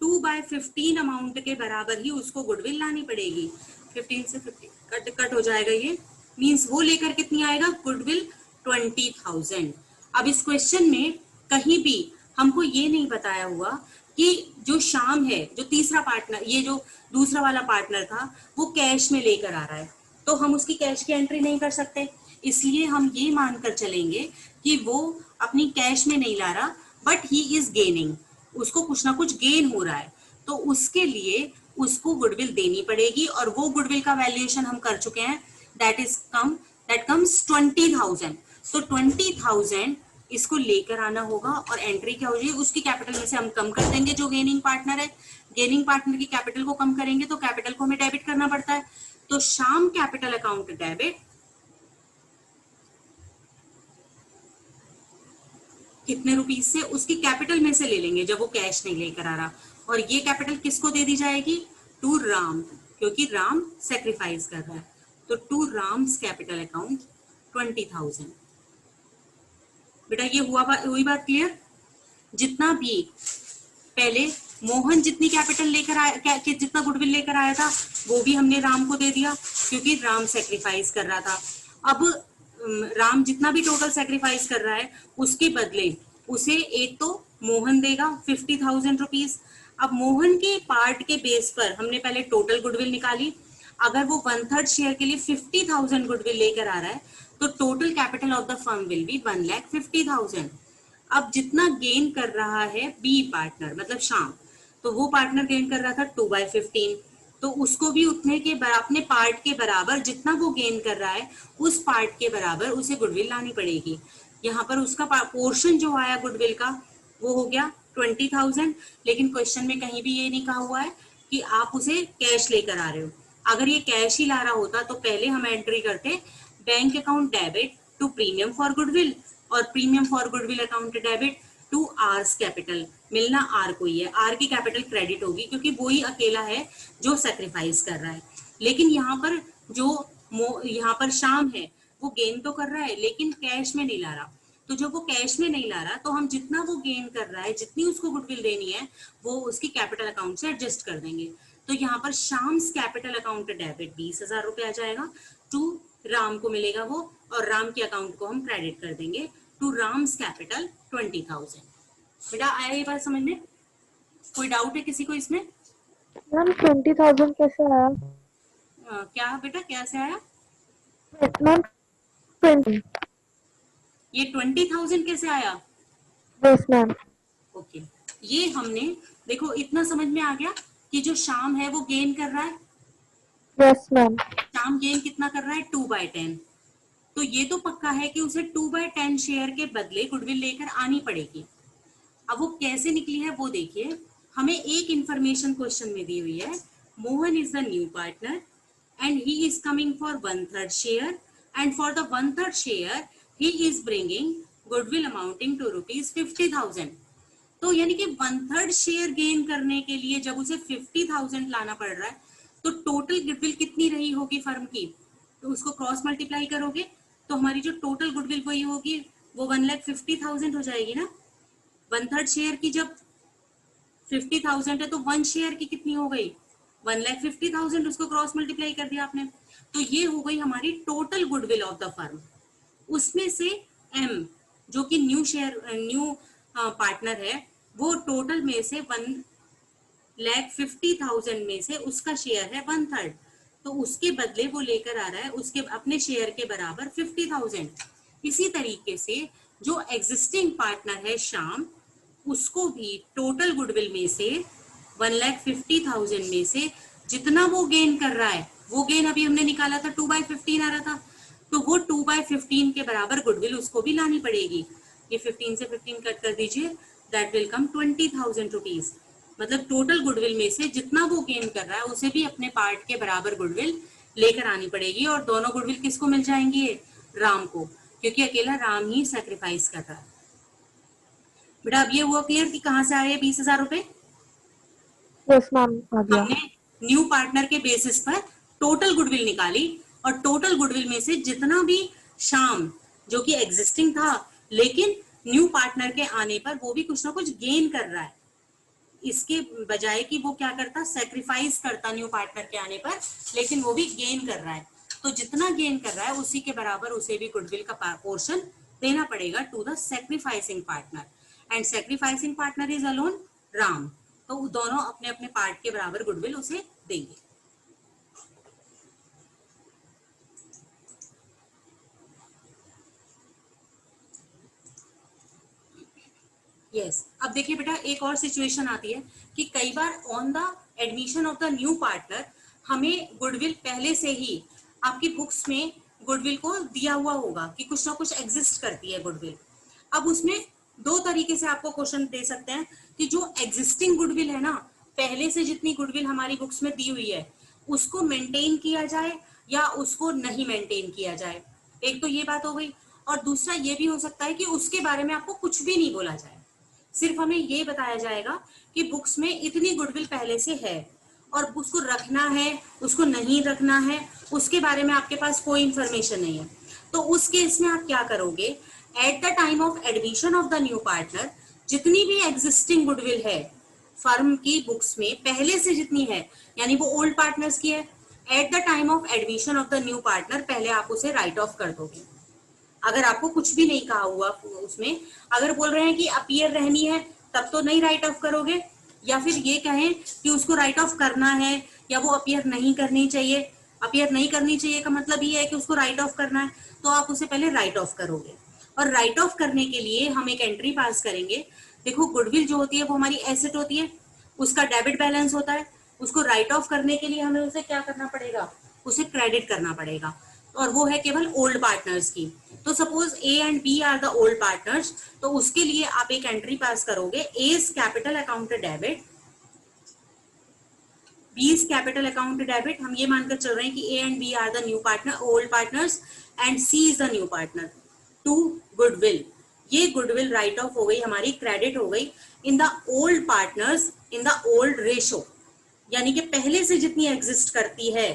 2/15 अमाउंट के बराबर ही उसको गुडविल लानी पड़ेगी। 15 से 50 कट हो जाएगा, ये मींस वो लेकर कितनी आएगा गुडविल 20,000। अब इस क्वेश्चन में कहीं भी हमको ये नहीं बताया हुआ कि जो शाम है, जो तीसरा पार्टनर, ये जो दूसरा वाला पार्टनर था वो कैश में लेकर आ रहा है, तो हम उसकी कैश की एंट्री नहीं कर सकते। इसलिए हम ये मानकर चलेंगे कि वो अपनी कैश में नहीं ला रहा, बट ही इज गेनिंग, उसको कुछ ना कुछ गेन हो रहा है, तो उसके लिए उसको गुडविल देनी पड़ेगी। और वो गुडविल का वैल्यूएशन हम कर चुके हैं, दैट कम्स 20,000। तो 20,000 इसको लेकर आना होगा और एंट्री क्या हो जाएगी, उसकी कैपिटल में से हम कम कर देंगे जो गेनिंग पार्टनर है। गेनिंग पार्टनर की कैपिटल को कम करेंगे तो कैपिटल को हमें डेबिट करना पड़ता है। तो शाम कैपिटल अकाउंट डेबिट कितने रुपीस से, उसकी कैपिटल में से ले लेंगे जब वो कैश नहीं लेकर आ रहा, और ये कैपिटल किसको दे दी जाएगी, टू राम, क्योंकि राम सेक्रीफाइस कर रहा है। तो टू राम्स कैपिटल अकाउंट 20,000। बेटा ये हुई बात क्लियर। जितना भी पहले मोहन जितनी कैपिटल लेकर आया, जितना गुडविल लेकर आया था वो भी हमने राम को दे दिया क्योंकि राम सेक्रीफाइस कर रहा था। अब राम जितना भी टोटल सेक्रीफाइस कर रहा है उसके बदले उसे एक तो मोहन देगा 50,000 रुपीज। अब मोहन के पार्ट के बेस पर हमने पहले टोटल गुडविल निकाली, अगर वो 1/3 शेयर के लिए 50,000 गुडविल लेकर आ रहा है तो total capital of the firm will be 1,50,000। अब जितना गेन कर रहा है बी पार्टनर मतलब शाम, तो वो पार्टनर गेन कर रहा था 2/15, तो उसको भी उतने के अपने पार्ट के बराबर जितना वो गेन कर रहा है उस पार्ट के बराबर उसे गुडविल लानी पड़ेगी। यहाँ पर उसका पोर्शन जो आया गुडविल का वो हो गया 20,000, लेकिन क्वेश्चन में कहीं भी ये नहीं कहा हुआ है कि आप उसे कैश लेकर आ रहे हो। अगर ये कैश ही ला रहा होता तो पहले हम एंट्री करते bank account debit to premium for goodwill और premium for goodwill account debit to R's capital. मिलना आर को ही है, आर की कैपिटल क्रेडिट होगी क्योंकि वो ही अकेला है जो सेक्रीफाइस कर रहा है। लेकिन यहाँ पर शाम है वो गेन तो कर रहा है लेकिन कैश में नहीं ला रहा, तो जब वो कैश में नहीं ला रहा तो हम जितना वो गेन कर रहा है, जितनी उसको गुडविल देनी है वो उसकी कैपिटल अकाउंट से एडजस्ट कर देंगे। तो यहाँ पर शाम्स कैपिटल अकाउंट डेबिट 20,000 रुपए आ जाएगा, टू राम को मिलेगा वो, और राम के अकाउंट को हम क्रेडिट कर देंगे टू राम्स कैपिटल 20,000। बेटा आया ये बात समझ में? कोई डाउट है किसी को इसमें? मैम 20,000 कैसे आया? क्या बेटा कैसे आया? मैम 20। ये 20,000 कैसे आया? Yes ma'am. ओके, ये हमने देखो इतना समझ में आ गया कि जो शाम है वो गेन कर रहा है। Yes ma'am. शाम गेन कितना कर रहा है 2/10, तो ये तो पक्का है कि उसे 2/10 शेयर के बदले गुडविल लेकर आनी पड़ेगी। अब वो कैसे निकली है वो देखिए, हमें एक इंफॉर्मेशन क्वेश्चन में दी हुई है, Mohan is the new partner and he is coming for 1/3 share and for the 1/3 share he is bringing goodwill amounting to ₹50,000। तो यानी कि 1/3 शेयर गेन करने के लिए जब उसे 50,000 लाना पड़ रहा है तो टोटल गुडविल कितनी रही होगी फर्म की, तो उसको क्रॉस मल्टीप्लाई करोगे तो हमारी जो टोटल गुडविल वही होगी, वो 1,50,000 हो जाएगी ना। 1/3 शेयर की जब 50,000 है तो 1 शेयर की कितनी हो गई 1,50,000, उसको क्रॉस मल्टीप्लाई कर दिया आपने, तो ये हो गई हमारी total goodwill of the firm. उसमें से एम जो कि न्यू पार्टनर है, वो टोटल में से 1,50,000 में से उसका शेयर है 1/3, तो उसके बदले वो लेकर आ रहा है उसके अपने शेयर के बराबर 50,000। इसी तरीके से जो एग्जिस्टिंग पार्टनर है श्याम, उसको भी टोटल गुडविल में से 1,50,000 में से जितना वो गेन कर रहा है, वो गेन अभी हमने निकाला था 2/15 आ रहा था, तो वो 2/15 के बराबर गुडविल उसको भी लानी पड़ेगी। ये 15 से 15 कट कर दीजिए, दैट विल कम 20,000 रुपीज। मतलब टोटल गुडविल में से जितना वो गेन कर रहा है उसे भी अपने पार्ट के बराबर गुडविल लेकर आनी पड़ेगी, और दोनों गुडविल किसको मिल जाएंगी? राम को, क्योंकि अकेला राम ही सेक्रीफाइस कर रहा है। बेटा अब ये हुआ क्लियर कि कहाँ से आ रहे हैं 20,000 रुपए? यस मैम, आ गया। हमने न्यू पार्टनर के बेसिस पर टोटल गुडविल निकाली, और टोटल गुडविल में से जितना भी श्याम जो कि एग्जिस्टिंग था लेकिन न्यू पार्टनर के आने पर वो भी कुछ ना कुछ गेन कर रहा है, इसके बजाय कि वो क्या करता, सेक्रीफाइस करता न्यू पार्टनर के आने पर, लेकिन वो भी गेन कर रहा है, तो जितना गेन कर रहा है उसी के बराबर उसे भी गुडविल का पोर्शन देना पड़ेगा to the sacrificing partner, and sacrificing partner is alone Ram, तो दोनों अपने अपने पार्ट के बराबर गुडविल उसे देंगे। यस अब देखिए बेटा, एक और सिचुएशन आती है कि कई बार on the admission of the new partner हमें गुडविल पहले से ही आपकी बुक्स में गुडविल को दिया हुआ होगा कि कुछ ना कुछ एग्जिस्ट करती है गुडविल। अब उसमें दो तरीके से आपको क्वेश्चन दे सकते हैं कि जो एग्जिस्टिंग गुडविल है ना, पहले से जितनी गुडविल हमारी बुक्स में दी हुई है उसको मेंटेन किया जाए या उसको नहीं मेंटेन किया जाए, एक तो ये बात हो गई। और दूसरा ये भी हो सकता है कि उसके बारे में आपको कुछ भी नहीं बोला जाए, सिर्फ हमें ये बताया जाएगा कि बुक्स में इतनी गुडविल पहले से है और उसको रखना है उसको नहीं रखना है उसके बारे में आपके पास कोई इंफॉर्मेशन नहीं है। तो उस केस में आप क्या करोगे, eight the time of admission of the new partner जितनी भी एग्जिस्टिंग गुडविल है फर्म की बुक्स में पहले से जितनी है, यानी वो ओल्ड पार्टनर्स की है, eight the time of admission of the new partner पहले आप उसे राइट ऑफ कर दोगे। अगर आपको कुछ भी नहीं कहा हुआ उसमें, अगर बोल रहे हैं कि अपीयर रहनी है तब तो नहीं राइट ऑफ करोगे, या फिर ये कहें कि उसको राइट ऑफ करना है या वो अपीयर नहीं करनी चाहिए, अपीयर नहीं करनी चाहिए का मतलब ये है कि उसको राइट ऑफ करना है, तो आप उसे पहले राइट ऑफ करोगे। और राइट ऑफ करने के लिए हम एक एंट्री पास करेंगे। देखो गुडविल जो होती है वो हमारी एसेट होती है, उसका डेबिट बैलेंस होता है, उसको राइट ऑफ करने के लिए हमें उसे क्या करना पड़ेगा, उसे क्रेडिट करना पड़ेगा, और वो है केवल ओल्ड पार्टनर्स की। तो suppose A and B are the old partners, तो उसके लिए आप एक एंट्री पास करोगे, A is capital account debit, B is capital account debit, हम ये मानकर चल रहे हैं कि A and B are the new partner old partners and C is the new partner to goodwill. ये गुडविल राइट ऑफ हो गई हमारी, क्रेडिट हो गई in the old partners in the old ratio, यानी कि पहले से जितनी एग्जिस्ट करती है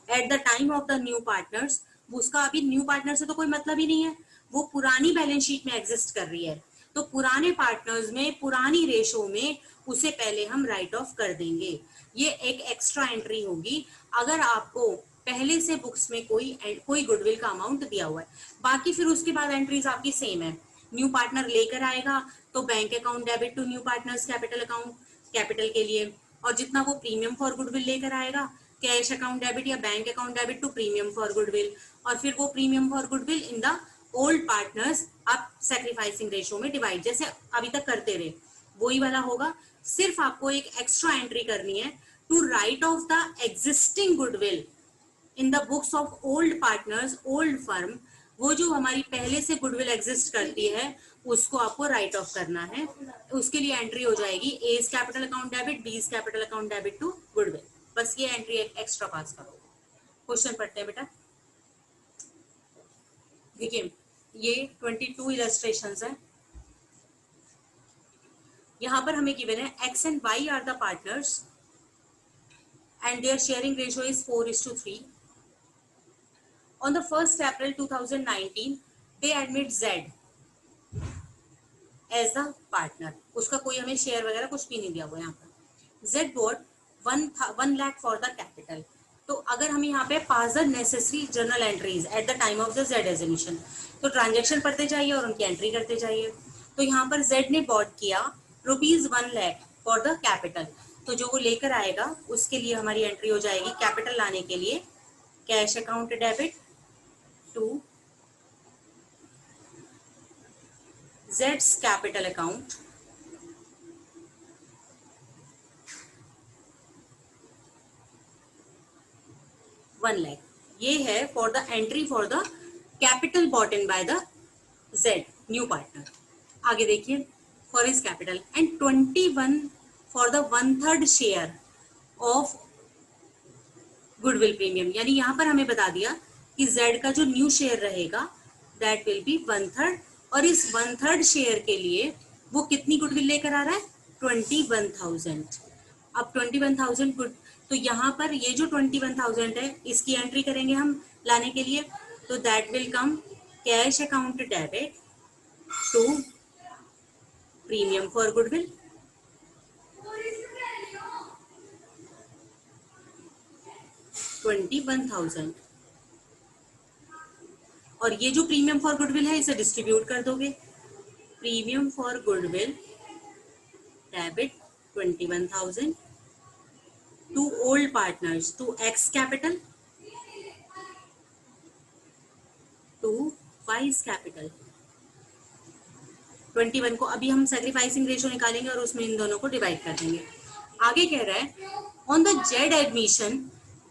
eight the time of the new partners, उसका अभी न्यू पार्टनर से तो कोई मतलब ही नहीं है, वो पुरानी बैलेंस शीट में एग्जिस्ट कर रही है, तो पुराने पार्टनर्स में पुरानी रेशो में उसे पहले हम राइट ऑफ कर देंगे। ये एक एक्स्ट्रा एंट्री होगी अगर आपको पहले से बुक्स में कोई गुडविल का अमाउंट दिया हुआ है। बाकी फिर उसके बाद एंट्रीज आपकी सेम है, न्यू पार्टनर लेकर आएगा तो bank account debit to new partner's capital account capital के लिए, और जितना वो प्रीमियम फॉर गुडविल लेकर आएगा कैश अकाउंट डेबिट या bank account debit to premium for goodwill, और फिर वो premium for goodwill in the old partners आप सेक्रीफाइसिंग रेशो में डिवाइड, जैसे अभी तक करते रहे वही वाला होगा। सिर्फ आपको एक एक्स्ट्रा एंट्री करनी है to write off the existing goodwill in the books of old partners old firm, वो जो हमारी पहले से गुडविल एग्जिस्ट करती है उसको आपको राइट ऑफ करना है। उसके लिए एंट्री हो जाएगी A is capital account debit, B is capital account debit to goodwill, बस ये एंट्री एक्स्ट्रा पास करो। क्वेश्चन पढ़ते हैं बेटा, देखिए ये 22 इलस्ट्रेशंस है। यहां पर हमें गिवन है X and Y are the partners and their sharing ratio is 4:3। On the 1st April 2019, they admit Z as the partner. उसका कोई हमें शेयर वगैरह कुछ भी नहीं दिया हुआ यहाँ पर। Z bought 1 lakh for the capital. तो अगर हम यहाँ पे pass the necessary journal entries at the time of the Z exhibition, तो ट्रांजेक्शन पढ़ते जाइए और उनकी एंट्री करते जाइए। तो यहाँ पर जेड ने बॉट किया ₹1 लाख फॉर द कैपिटल, तो जो वो लेकर आएगा उसके लिए हमारी एंट्री हो जाएगी कैपिटल लाने के लिए कैश अकाउंट डेबिट टू जेड्स कैपिटल अकाउंट ₹1 लाख। ये है for the entry for the capital brought in by the Z new partner. आगे देखिए for his capital and 21 for the 1/3 share of goodwill premium, यानी यहाँ पर हमें बता दिया कि जेड का जो न्यू शेयर रहेगा दैट विल बी 1/3, और इस 1/3 शेयर के लिए वो कितनी गुडविल लेकर आ रहा है 21,000। अब 21,000 गुड, तो यहाँ पर ये जो 21,000 है इसकी एंट्री करेंगे हम लाने के लिए, तो that will come cash account debit to premium for goodwill 21,000, और ये जो प्रीमियम फॉर गुडविल है इसे डिस्ट्रीब्यूट कर दोगे, premium for goodwill debit 21,000 to old partners to X capital to Y's capital. 21 को अभी हम सैक्रिफाइसिंग रेशो निकालेंगे और उसमें इन दोनों को डिवाइड कर देंगे। आगे कह रहा है on the Z admission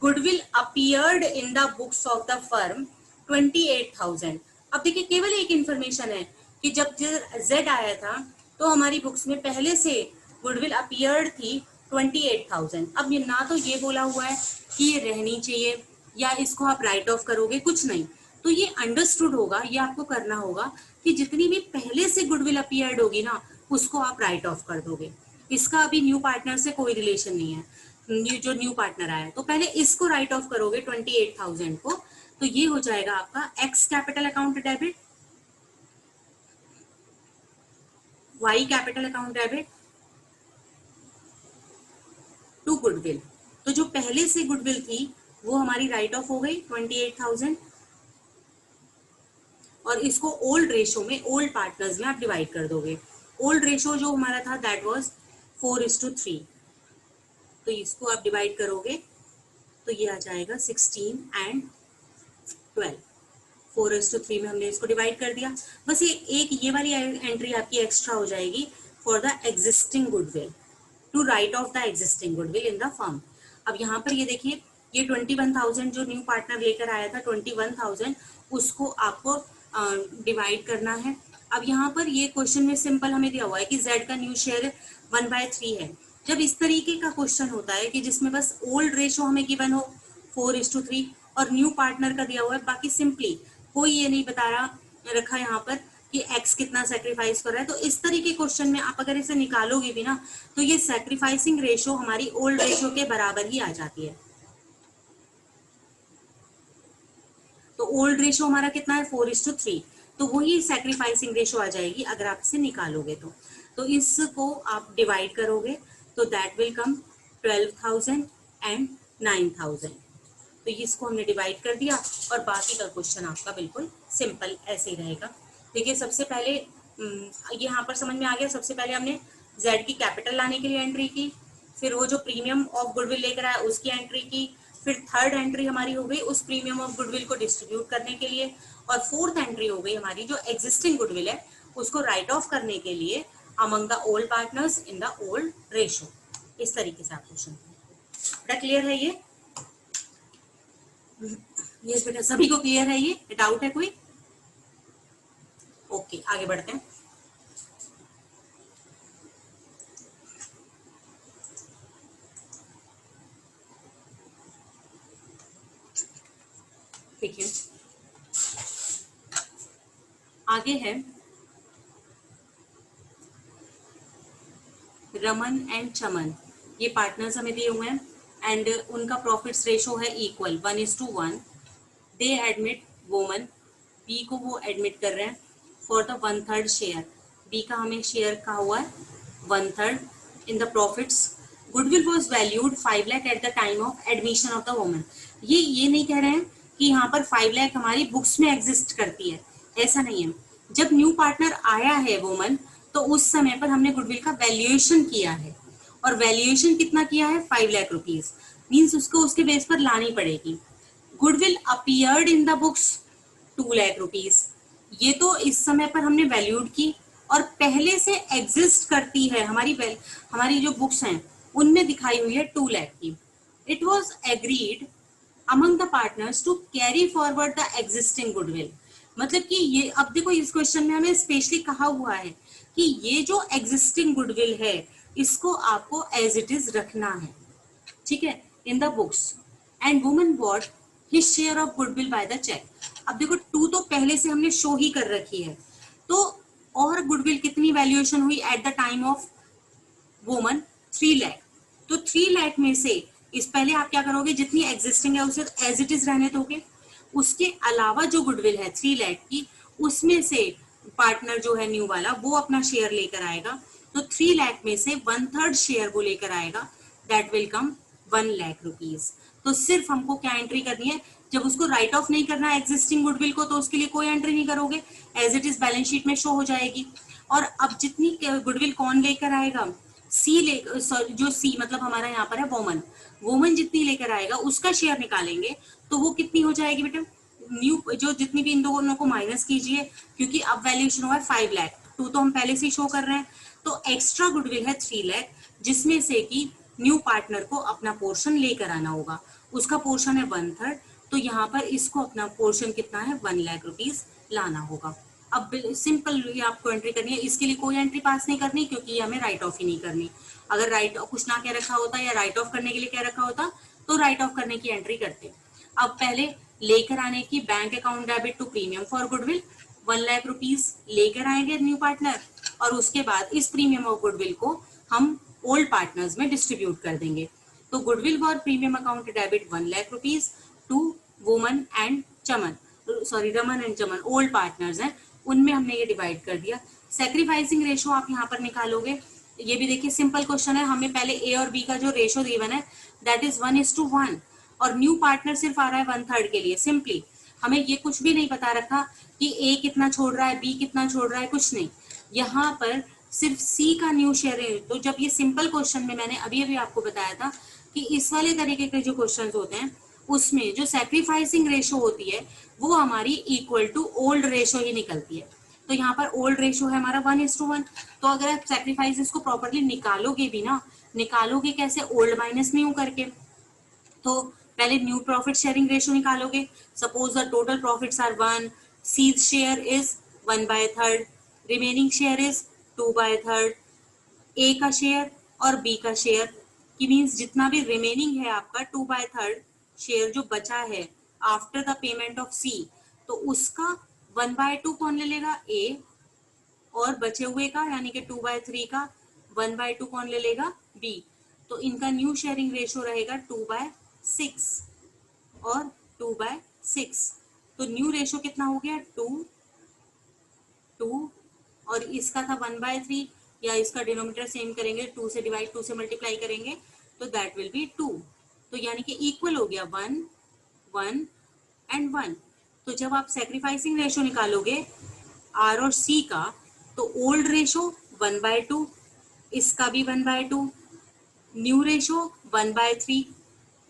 goodwill appeared in the books of the firm 28,000। अब देखिए केवल एक इंफॉर्मेशन है कि जब जेड आया था तो हमारी बुक्स में पहले से गुडविल अपीयर्ड थी 28,000। अब ये ना तो ये बोला हुआ है कि ये रहनी चाहिए या इसको आप राइट ऑफ करोगे, कुछ नहीं, तो ये अंडरस्टूड होगा, ये आपको करना होगा कि जितनी भी पहले से गुडविल अपीयर्ड होगी ना उसको आप राइट ऑफ कर दोगे। इसका अभी न्यू पार्टनर से कोई रिलेशन नहीं है, जो न्यू पार्टनर आया तो पहले इसको राइट ऑफ करोगे 28,000 को, तो ये हो जाएगा आपका X capital account debit Y capital account debit to goodwill. तो जो पहले से गुडविल थी वो हमारी राइट ऑफ हो गई 28,000, और इसको ओल्ड रेशो में ओल्ड पार्टनर्स में आप डिवाइड कर दोगे। ओल्ड रेशो जो हमारा था दैट वाज 4:3, तो इसको आप डिवाइड करोगे तो ये आ जाएगा 16 एंड 12। 4:3 में हमने इसको डिवाइड कर दिया। बस ये वाली एंट्री आपकी एक्स्ट्रा हो जाएगी for the existing goodwill to write off the existing goodwill in the firm. अब यहाँ पर ये देखिए ये 21,000 जो न्यू पार्टनर लेकर आया था 21,000 उसको आपको डिवाइड करना है। अब यहाँ पर ये क्वेश्चन में सिंपल हमें दिया हुआ है कि जेड का न्यू शेयर 1/3 है। जब इस तरीके का क्वेश्चन होता है कि जिसमें बस ओल्ड रेशो हमें गिवन हो 4:3 और न्यू पार्टनर का दिया हुआ है, बाकी सिंपली कोई ये नहीं बता रखा यहाँ पर कि एक्स कितना सेक्रीफाइस कर रहा है, तो इस तरीके क्वेश्चन में आप अगर इसे निकालोगे भी ना तो ये सेक्रीफाइसिंग रेशो हमारी ओल्ड रेशो के बराबर ही आ जाती है। तो ओल्ड रेशो हमारा कितना है 4:3, तो वही सेक्रीफाइसिंग रेशो आ जाएगी अगर आप इसे निकालोगे तो इसको आप डिवाइड करोगे तो दैट विल कम 12,000 एंड 9,000। तो इसको हमने डिवाइड कर दिया और बाकी का क्वेश्चन आपका बिल्कुल सिंपल ऐसे ही रहेगा। देखिए सबसे पहले ये यहाँ पर समझ में आ गया, सबसे पहले हमने जेड की कैपिटल लाने के लिए एंट्री की, फिर वो जो प्रीमियम ऑफ गुडविल लेकर आया उसकी एंट्री की, फिर थर्ड एंट्री हमारी हो गई उस प्रीमियम ऑफ गुडविल को डिस्ट्रीब्यूट करने के लिए, और फोर्थ एंट्री हो गई हमारी जो एग्जिस्टिंग गुडविल है उसको राइट ऑफ करने के लिए among the old partners in the old ratio. इस तरीके से आप क्वेश्चन बेटा क्लियर है ये? यस बेटा सभी को क्लियर है ये? डाउट है कोई? ओके आगे बढ़ते हैं। देखिए आगे है रमन एंड चमन, ये पार्टनर्स हमें दिए हुए हैं एंड उनका प्रॉफिट्स रेशो है equal 1:1। They admit woman, B को वो एडमिट कर रहे हैं फॉर द 1/3 शेयर, बी का हमें शेयर कहा हुआ है 1/3 in the profits. Goodwill was valued 5 lakh eight the time of admission of the woman. ये नहीं कह रहे हैं कि यहाँ पर 5 लाख हमारी बुक्स में एग्जिस्ट करती है, ऐसा नहीं है। जब न्यू पार्टनर आया है वुमन, तो उस समय पर हमने गुडविल का वैल्यूएशन किया है, और वैल्यूएशन कितना किया है, 5 लाख रुपीज, मीन्स उसको उसके बेस पर लानी पड़ेगी। Goodwill appeared in the books 2 lakh rupees, ये तो इस समय पर हमने वैल्यूड की और पहले से एग्जिस्ट करती है, हमारी जो बुक्स हैं उनमें दिखाई हुई है 2 लाख की। It was agreed among the partners to carry forward the existing goodwill. मतलब कि ये, अब देखो इस क्वेश्चन में हमें स्पेशली कहा हुआ है कि ये जो एग्जिस्टिंग गुडविल है इसको आपको एज इट इज रखना है, ठीक है, in the books. And woman bought his share of goodwill by the cheque. अब देखो 2 तो पहले से हमने शो ही कर रखी है, तो और गुडविल कितनी वैल्यूएशन हुई eight the time of woman, 3 lakh. तो 3 लाख में से इस पहले आप क्या करोगे, जितनी एग्जिस्टिंग है उसे एज इट इज रहने दोगे, उसके अलावा जो गुडविल है 3 लाख की, उसमें से पार्टनर जो है न्यू वाला वो अपना शेयर लेकर आएगा, तो 3 लाख में से 1/3 शेयर वो लेकर आएगा, that will come 1 lakh rupees. तो सिर्फ हमको क्या एंट्री करनी है, जब उसको राइट ऑफ नहीं करना है एग्जिस्टिंग गुडविल को, तो उसके लिए कोई एंट्री नहीं करोगे, as it is balance sheet में शो हो जाएगी। और अब जितनी गुडविल कौन लेकर आएगा, जो सी मतलब हमारा यहाँ पर है वोमन जितनी लेकर आएगा उसका शेयर निकालेंगे, तो वो कितनी हो जाएगी बेटा, न्यू जो जितनी भी इन दोनों को माइनस कीजिए, क्योंकि अब वैल्यूएशन हुआ है 5 लाख, 2 तो हम पहले से ही शो कर रहे हैं, तो एक्स्ट्रा गुडविल है 3 लाख, जिसमें से कि न्यू पार्टनर को अपना पोर्शन लेकर आना होगा, उसका पोर्शन है 1/3, तो यहाँ पर इसको अपना पोर्शन कितना है 1 लाख रुपीज लाना होगा। अब सिंपल आपको एंट्री करनी है, इसके लिए कोई एंट्री पास नहीं करनी, क्योंकि हमें राइट ऑफ ही नहीं करनी। अगर राइट ऑफ कुछ ना कह रखा होता या राइट ऑफ करने के लिए कह रखा होता तो राइट ऑफ करने की एंट्री करते। अब पहले लेकर आने की, bank account debit to premium for goodwill 1 lakh rupees लेकर आएंगे न्यू पार्टनर, और उसके बाद इस प्रीमियम ऑफ गुडविल को हम ओल्ड पार्टनर्स में डिस्ट्रीब्यूट कर देंगे। तो goodwill for premium account debit 1 lakh rupees to woman and Chaman, sorry Raman and Chaman old partners हैं, उनमें हमने ये डिवाइड कर दिया। सेक्रीफाइसिंग रेशो आप यहाँ पर निकालोगे, ये भी देखिए सिंपल क्वेश्चन है, हमें पहले ए और बी का जो रेशो गिवन है दैट इज 1:1, और न्यू पार्टनर सिर्फ आ रहा है 1/3 के लिए। सिंपली हमें ये कुछ भी नहीं पता रखा कि ए कितना छोड़ रहा है, बी कितना छोड़ रहा है, कुछ नहीं, यहाँ पर सिर्फ सी का न्यू शेयर है। तो जब ये सिंपल क्वेश्चन में मैंने अभी अभी आपको बताया था कि इस वाले तरीके के जो क्वेश्चन होते हैं उसमें जो सैक्रिफाइसिंग रेशो होती है वो हमारी इक्वल टू ओल्ड रेशो ही निकलती है। तो यहाँ पर ओल्ड रेशो है हमारा 1:1, तो अगर आप सैक्रिफाइसेस को प्रॉपरली निकालोगे भी ना, निकालोगे कैसे, ओल्ड माइनस न्यू करके। तो पहले न्यू प्रॉफिट शेयरिंग रेशो निकालोगे, suppose the total profits are 1, C's share is 1/3, remaining share is 2/3, A का शेयर और बी का शेयर की मीन्स जितना भी रिमेनिंग है आपका 2/3 शेयर जो बचा है आफ्टर द पेमेंट ऑफ सी, तो उसका 1/2 कौन ले लेगा, ए, और बचे हुए का यानी कि 2/3 का 1/2 कौन ले लेगा, बी। तो इनका न्यू शेयरिंग रेशो रहेगा 2/6 और 2/6। तो न्यू रेशो कितना हो गया 2, और इसका था 1/3, या इसका डिनोमिनेटर सेम करेंगे, 2 से डिवाइड, 2 से मल्टीप्लाई करेंगे, तो दैट विल बी 2। तो यानी कि इक्वल हो गया 1, 1 एंड 1। तो जब आप सैक्रिफाइसिंग रेशो निकालोगे आर और सी का, तो ओल्ड रेशो 1/2, इसका भी 1/2, न्यू रेशो 1/3,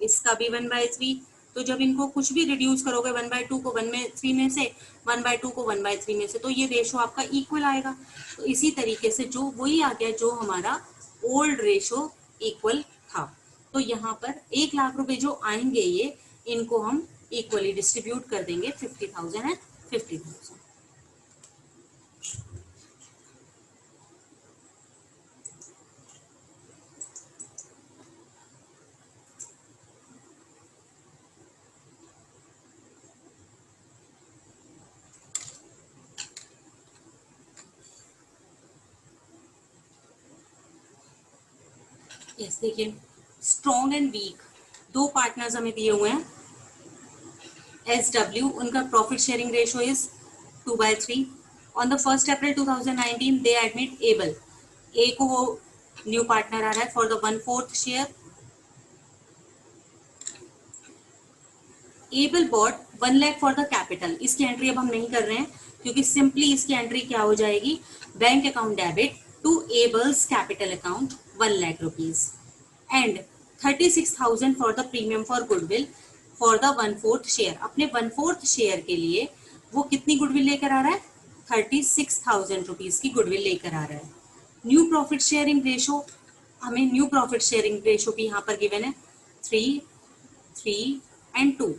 इसका भी 1/3। तो जब इनको कुछ भी रिड्यूस करोगे 1/2 को 1/3 में से, 1/2 को 1/3 में से, तो ये रेशो आपका इक्वल आएगा। तो इसी तरीके से जो वही आ गया जो हमारा ओल्ड रेशो इक्वल था। तो यहाँ पर 1 लाख रुपए जो आएंगे ये, इनको हम इक्वली डिस्ट्रीब्यूट कर देंगे 50,000 एंड 50,000। यस, देखिए स्ट्रॉन्ग एंड वीक दो पार्टनर्स हमें दिए हुए हैं। SW, उनका profit sharing ratio is 2/3। On the 1st April 2019 they admit Able, A को वो न्यू पार्टनर आ रहा है for the 1/4 share. Able bought 1 lakh for the capital, इसकी एंट्री अब हम नहीं कर रहे हैं क्योंकि सिंपली इसकी एंट्री क्या हो जाएगी, bank account debit to Able's capital account 1 lakh rupees and 36,000 for the premium for goodwill for the 1/4 share. अपने 1/4 शेयर के लिए वो कितनी गुडविल लेकर आ रहा है, 36,000 रुपीज की गुडविल लेकर आ रहा है। न्यू प्रॉफिट शेयरिंग रेशो, हमें न्यू प्रॉफिट शेयरिंग रेशो भी यहाँ पर गिवन है 3, 3 एंड 2,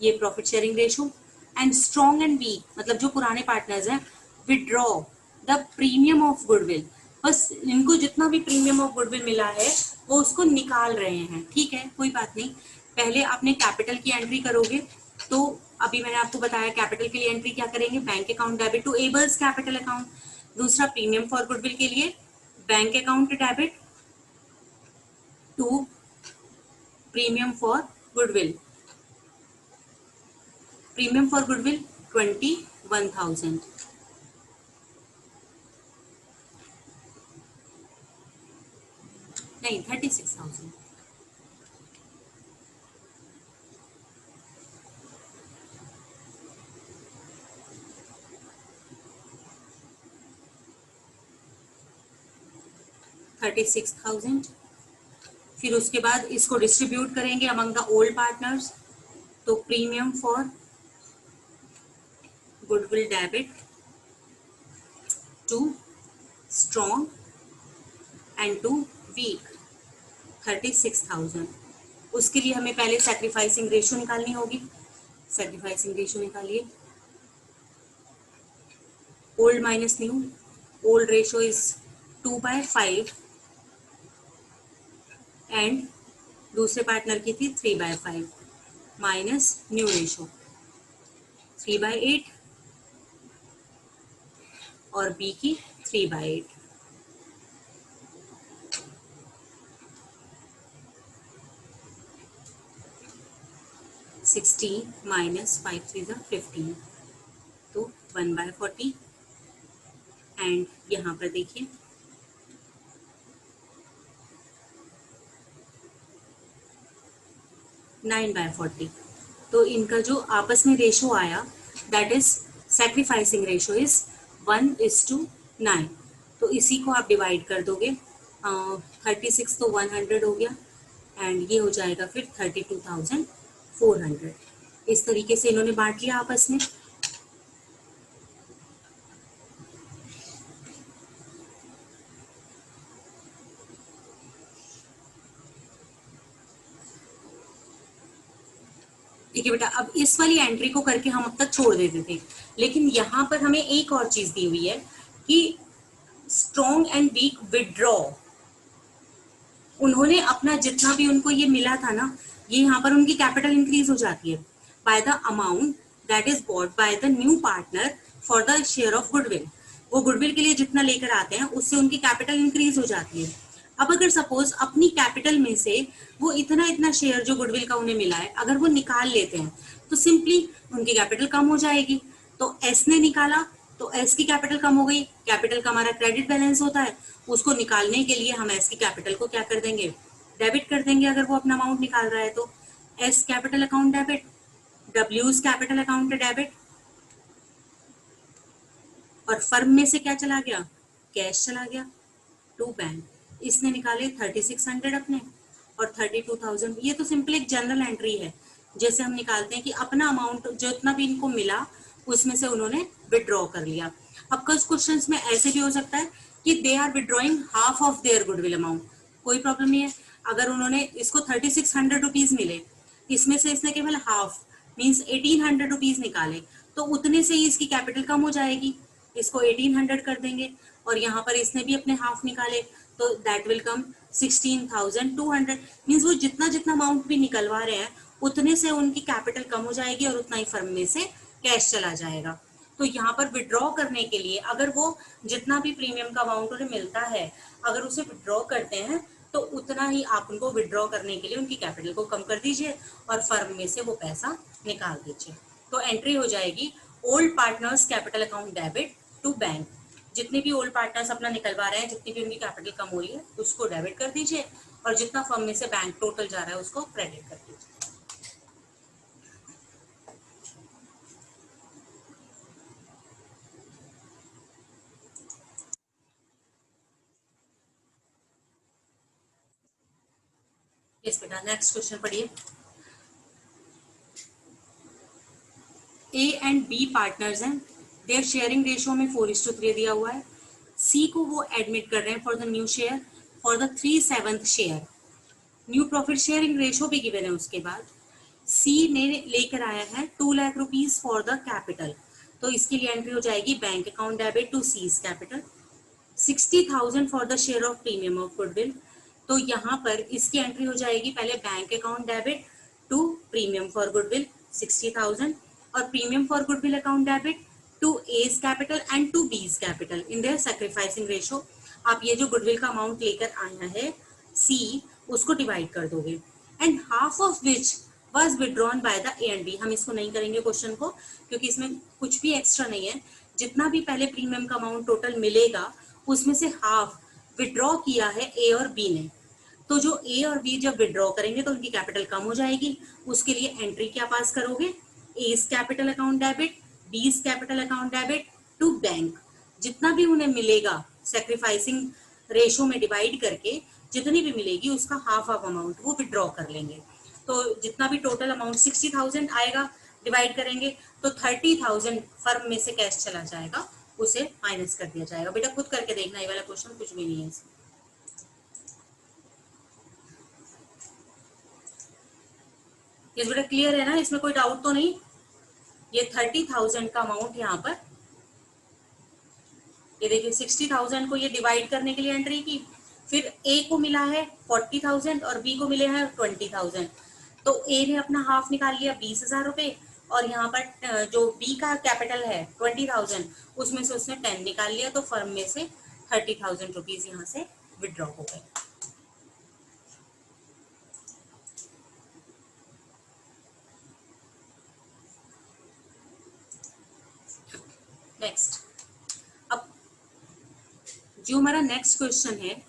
ये profit sharing ratio. And strong and weak मतलब जो पुराने पार्टनर्स हैं, withdraw the premium of goodwill, बस इनको जितना भी प्रीमियम ऑफ गुडविल मिला है वो उसको निकाल रहे हैं। ठीक है, कोई बात नहीं। पहले अपने कैपिटल की एंट्री करोगे, तो अभी मैंने आपको बताया कैपिटल के लिए एंट्री क्या करेंगे, bank account debit to Able's capital account. दूसरा प्रीमियम फॉर गुडविल के लिए bank account debit to premium for goodwill. Premium for goodwill 21,000, नहीं 36,000। फिर उसके बाद इसको डिस्ट्रीब्यूट करेंगे अमंग द ओल्ड पार्टनर्स। तो premium for goodwill debit to strong and to weak 36,000। उसके लिए हमें पहले सैक्रिफाइसिंग रेशियो निकालनी होगी। सैक्रिफाइसिंग रेशियो निकालिए, old minus new. Old ratio is 2/5 and दूसरे पार्टनर की थी 3/5 माइनस न्यू रेशियो 3/8 और बी की 3/8। माइनस 5 3 15, तो 1/40 एंड यहाँ पर देखिए 9/40। तो इनका जो आपस में रेशो आया that is sacrificing ratio is 1:9। तो इसी को आप डिवाइड कर दोगे, 36 तो 100 हो गया एंड ये हो जाएगा फिर 32,400। इस तरीके से इन्होंने बांट लिया आपस में। ठीक है बेटा, अब इस वाली एंट्री को करके हम अब तक छोड़ देते थे, लेकिन यहाँ पर हमें एक और चीज दी हुई है कि स्ट्रॉन्ग एंड वीक विड्रॉ। उन्होंने अपना जितना भी उनको ये मिला था ना, ये यहाँ पर उनकी कैपिटल इंक्रीज हो जाती है by the amount that is bought by the new partner for the share of goodwill. वो गुडविल के लिए जितना लेकर आते हैं उससे उनकी कैपिटल इंक्रीज हो जाती है। अब अगर सपोज अपनी कैपिटल में से वो इतना इतना शेयर जो गुडविल का उन्हें मिला है अगर वो निकाल लेते हैं तो सिंपली उनकी कैपिटल कम हो जाएगी। तो एस ने निकाला तो एस की कैपिटल कम हो गई। कैपिटल का हमारा क्रेडिट बैलेंस होता है, उसको निकालने के लिए हम एस की कैपिटल को क्या कर देंगे, डेबिट कर देंगे। अगर वो अपना अमाउंट निकाल रहा है तो एस कैपिटल अकाउंट डेबिट, डब्ल्यूज कैपिटल अकाउंट डेबिट, और फर्म में से क्या चला गया, कैश चला गया टू बैंक। इसने निकाले 3600 अपने और 32,000। ये तो सिंपल एक जनरल एंट्री है, जैसे हम निकालते हैं कि अपना अमाउंट जो इतना भी इनको मिला उसमें से उन्होंने विड्रॉ कर लिया। अब कुछ क्वेश्चंस में ऐसे भी हो सकता है कि they are withdrawing half of their goodwill amount, कोई प्रॉब्लम नहीं है। अगर उन्होंने इसको 3600 रुपीज मिले, इसमें से इसने केवल हाफ मीन्स 1800 रुपीज निकाले, तो उतने से ही इसकी कैपिटल कम हो जाएगी। इसको 1800 कर देंगे और यहाँ पर इसने भी अपने हाफ निकाले तो दैट विल कम 16,200। मीन्स वो जितना जितना अमाउंट भी निकलवा रहे हैं उतने से उनकी कैपिटल कम हो जाएगी और उतना ही फर्म में से कैश चला जाएगा। तो यहाँ पर विड्रॉ करने के लिए अगर वो जितना भी प्रीमियम का अमाउंट उन्हें मिलता है अगर उसे विड्रॉ करते हैं तो उतना ही आप उनको विड्रॉ करने के लिए उनकी कैपिटल को कम कर दीजिए और फर्म में से वो पैसा निकाल दीजिए। तो एंट्री हो जाएगी old partners capital account debit to bank जितने भी ओल्ड पार्टनर्स अपना निकलवा रहे हैं, जितनी भी उनकी कैपिटल कम हो रही है उसको डेबिट कर दीजिए, और जितना फर्म में से बैंक टोटल जा रहा है उसको क्रेडिट कर दीजिए। यस बेटा, नेक्स्ट क्वेश्चन पढ़िए। ए एंड बी पार्टनर्स हैं, देयर शेयरिंग रेशियो में 4:3 दिया हुआ है। सी को वो एडमिट कर रहे हैं for the new share for the 3/7 share. New profit sharing ratio भी गिवन है। उसके बाद सी ने लेकर आया है 2 lakh rupees for the capital, तो इसके लिए एंट्री हो जाएगी bank account debit to C's capital. 60,000 for the share of premium of goodwill, तो यहाँ पर इसकी एंट्री हो जाएगी पहले bank account debit to premium for goodwill 60,000, और premium for goodwill account debit to A's capital and to B's capital in their sacrificing ratio. आप ये जो गुडविल का अमाउंट लेकर आया है सी, उसको डिवाइड कर दोगे, and half of which was withdrawn by the A and B. हम इसको नहीं करेंगे क्वेश्चन को, क्योंकि इसमें कुछ भी एक्स्ट्रा नहीं है। जितना भी पहले प्रीमियम का अमाउंट टोटल मिलेगा उसमें से हाफ विड्रॉ किया है ए और बी ने, तो जो ए और बी जब विड्रॉ करेंगे तो उनकी कैपिटल कम हो जाएगी। उसके लिए एंट्री क्या पास करोगे, A's capital account debit B's capital account debit to bank. जितना भी उन्हें मिलेगा सैक्रिफाइसिंग रेशो में डिवाइड करके, जितनी भी मिलेगी उसका हाफ अमाउंट वो विड्रॉ कर लेंगे। तो जितना भी टोटल अमाउंट 60,000 आएगा डिवाइड करेंगे तो 30,000 फर्म में से कैश चला जाएगा, उसे माइनस कर दिया जाएगा। बेटा खुद करके देखना, ये वाला क्वेश्चन कुछ भी नहीं है इसमें। ये बेटा क्लियर है ना, इसमें कोई डाउट तो नहीं। ये 30,000 का अमाउंट यहाँ पर, ये देखिए 60,000 को ये डिवाइड करने के लिए एंट्री की, फिर ए को मिला है 40,000 और बी को मिले हैं 20,000, तो ए ने अपना हाफ निकाल लिया 20,000 रुपए, और यहाँ पर जो बी का कैपिटल है 20,000 उसमें से उसने 10 निकाल लिया, तो फर्म में से 30,000 रुपीज यहाँ से विड्रॉ हो गए। नेक्स्ट, अब जो हमारा नेक्स्ट क्वेश्चन है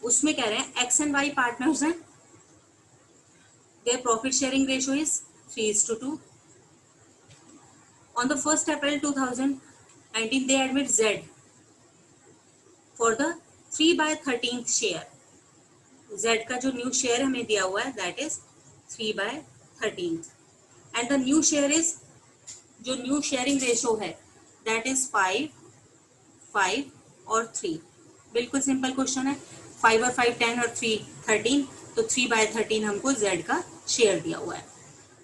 उसमें कह रहे हैं एक्स एंड वाई पार्टनर्स हैं, there profit sharing ratio is 3:2। On the 1st April 2019, they admit Z for the 3/13th share. Z का जो न्यू शेयर हमें दिया हुआ है that is 3/13th, and the new share is, जो new sharing ratio है that is 5, 5 और 3। बिल्कुल सिंपल क्वेश्चन है, 5 और 5 10 और 3 13, तो 3/13 हमको Z का शेयर दिया हुआ है।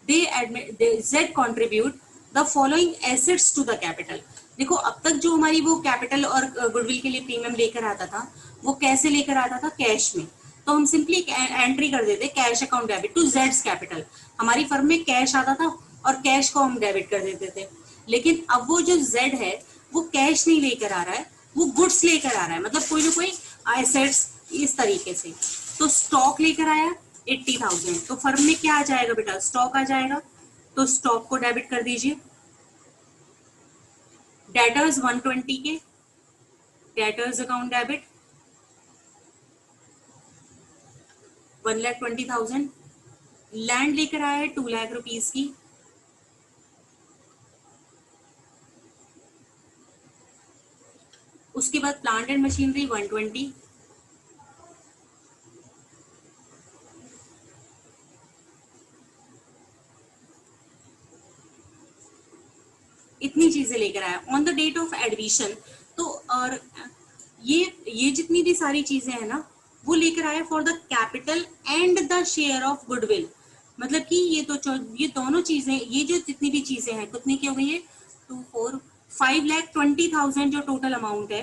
They admit Z contribute the following assets to the capital. देखो अब तक जो हमारी वो कैपिटल और गुडविल के लिए प्रीमियम लेकर आता था वो कैसे लेकर आता था, कैश में, तो हम सिंपली एंट्री कर देते कैश अकाउंट डेबिट टू जेड्स कैपिटल। हमारी फर्म में कैश आता था और कैश को हम डेबिट कर देते थे, लेकिन अब वो जो जेड है वो कैश नहीं लेकर आ रहा है, वो गुड्स लेकर आ रहा है, मतलब कोई ना कोई एसेट्स इस तरीके से। तो स्टॉक लेकर आया 80,000, तो फर्म में क्या आ जाएगा बेटा, स्टॉक आ जाएगा, तो स्टॉक को डेबिट कर दीजिए। डेटर्स 120 के डेटर्स अकाउंट डेबिट 1,20,000। लैंड लेकर आया है 2 लाख रुपीज की, उसके बाद प्लांट एंड मशीनरी 120, इतनी चीजें लेकर आया on the date of admission. तो और ये जितनी भी सारी चीजें हैं ना वो लेकर आया for the capital and the share of goodwill, मतलब कि ये दोनों चीजें, ये जो जितनी भी चीजें हैं कितनी की हो गई है 2 4 5,20,000 जो टोटल अमाउंट है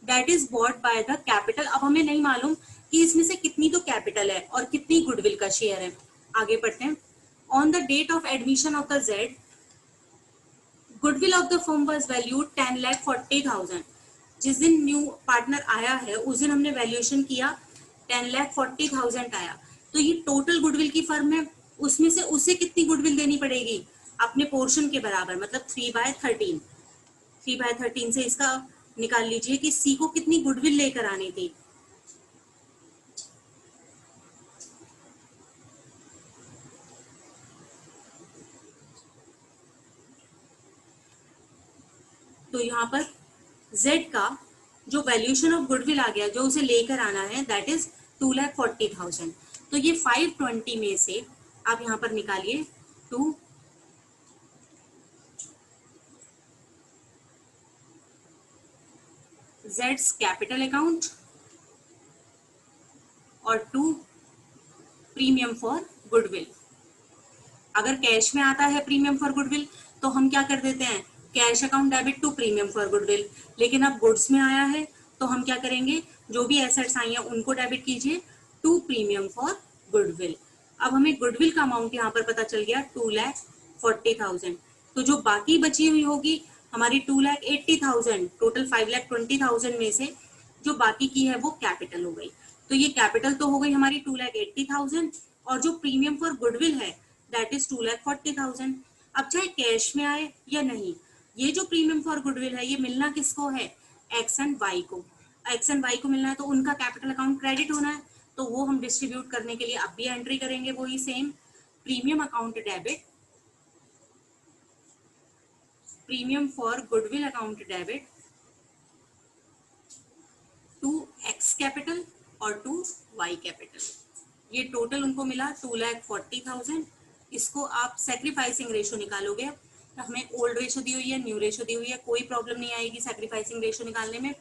that is bought by the capital. अब हमें नहीं मालूम कि इसमें से कितनी तो कैपिटल है और कितनी गुडविल का शेयर है। आगे बढ़ते हैं। On the date of admission of the Z goodwill of the firm was valued 10,40,000। जिस दिन न्यू पार्टनर आया है उस दिन हमने वैल्यूएशन किया 10,40,000 आया, तो ये टोटल गुडविल की फर्म है, उसमें से उसे कितनी गुडविल देनी पड़ेगी अपने पोर्शन के बराबर, मतलब 3/13। 3/13 से इसका निकाल लीजिए कि सी को कितनी गुडविल लेकर आनी थी। तो यहाँ पर Z का जो वैल्यूएशन ऑफ गुडविल आ गया, जो उसे लेकर आना है, दैट इज 2,40,000। तो ये 520 में से आप यहाँ पर निकालिए 2 Z's कैपिटल अकाउंट और 2 प्रीमियम फॉर गुडविल। अगर कैश में आता है प्रीमियम फॉर गुडविल तो हम क्या कर देते हैं, cash account debit to premium for goodwill. लेकिन अब गुड्स में आया है तो हम क्या करेंगे, जो भी एसेट्स आई हैं उनको डेबिट कीजिए टू प्रीमियम फॉर गुडविल। अब हमें गुडविल का अमाउंट यहाँ पर पता चल गया 2,40,000। तो जो बाकी बची हुई होगी हमारी 2,80,000, टोटल 5,20,000 में से जो बाकी की है वो कैपिटल हो गई। तो ये कैपिटल तो हो गई हमारी 2,80,000 और जो प्रीमियम फॉर गुडविल है दैट इज 2,40,000। अब चाहे कैश में आए या नहीं, ये जो प्रीमियम फॉर गुडविल है ये मिलना किसको है, एक्स एंड वाई को। एक्स एंड वाई को मिलना है तो उनका कैपिटल अकाउंट क्रेडिट होना है, तो वो हम डिस्ट्रीब्यूट करने के लिए अब भी एंट्री करेंगे वही same, premium account debit, premium for goodwill account debit to X capital और टू वाई कैपिटल। ये टोटल उनको मिला 2,40,000। इसको आप सेक्रीफाइसिंग रेशो निकालोगे, हमें ओल्ड रेशो दी हुई है, न्यू रेशो दी हुई है, कोई प्रॉब्लम नहीं आएगी सेक्रीफाइसिंग रेशो निकालने में।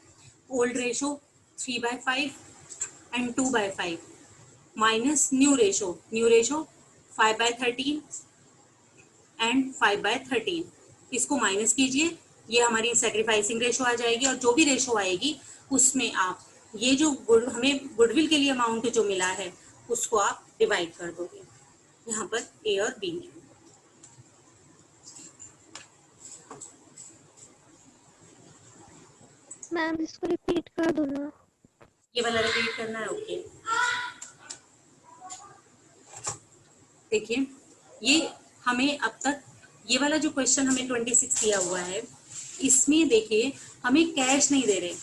Old ratio 3/5 and 2/5 minus new ratio 5/13 and 5/13, इसको माइनस कीजिए, ये हमारी सेक्रीफाइसिंग रेशो आ जाएगी। और जो भी रेशो आएगी उसमें आप ये जो हमें गुडविल के लिए अमाउंट जो मिला है उसको आप डिवाइड कर दोगे यहाँ पर ए और बी में। मैम इसको रिपीट कर दो ना। ये वाला रिपीट करना है, ओके। देखिए ये हमें अब तक ये वाला जो क्वेश्चन हमें 26 दिया हुआ है, इसमें देखिए हमें कैश नहीं दे रहे।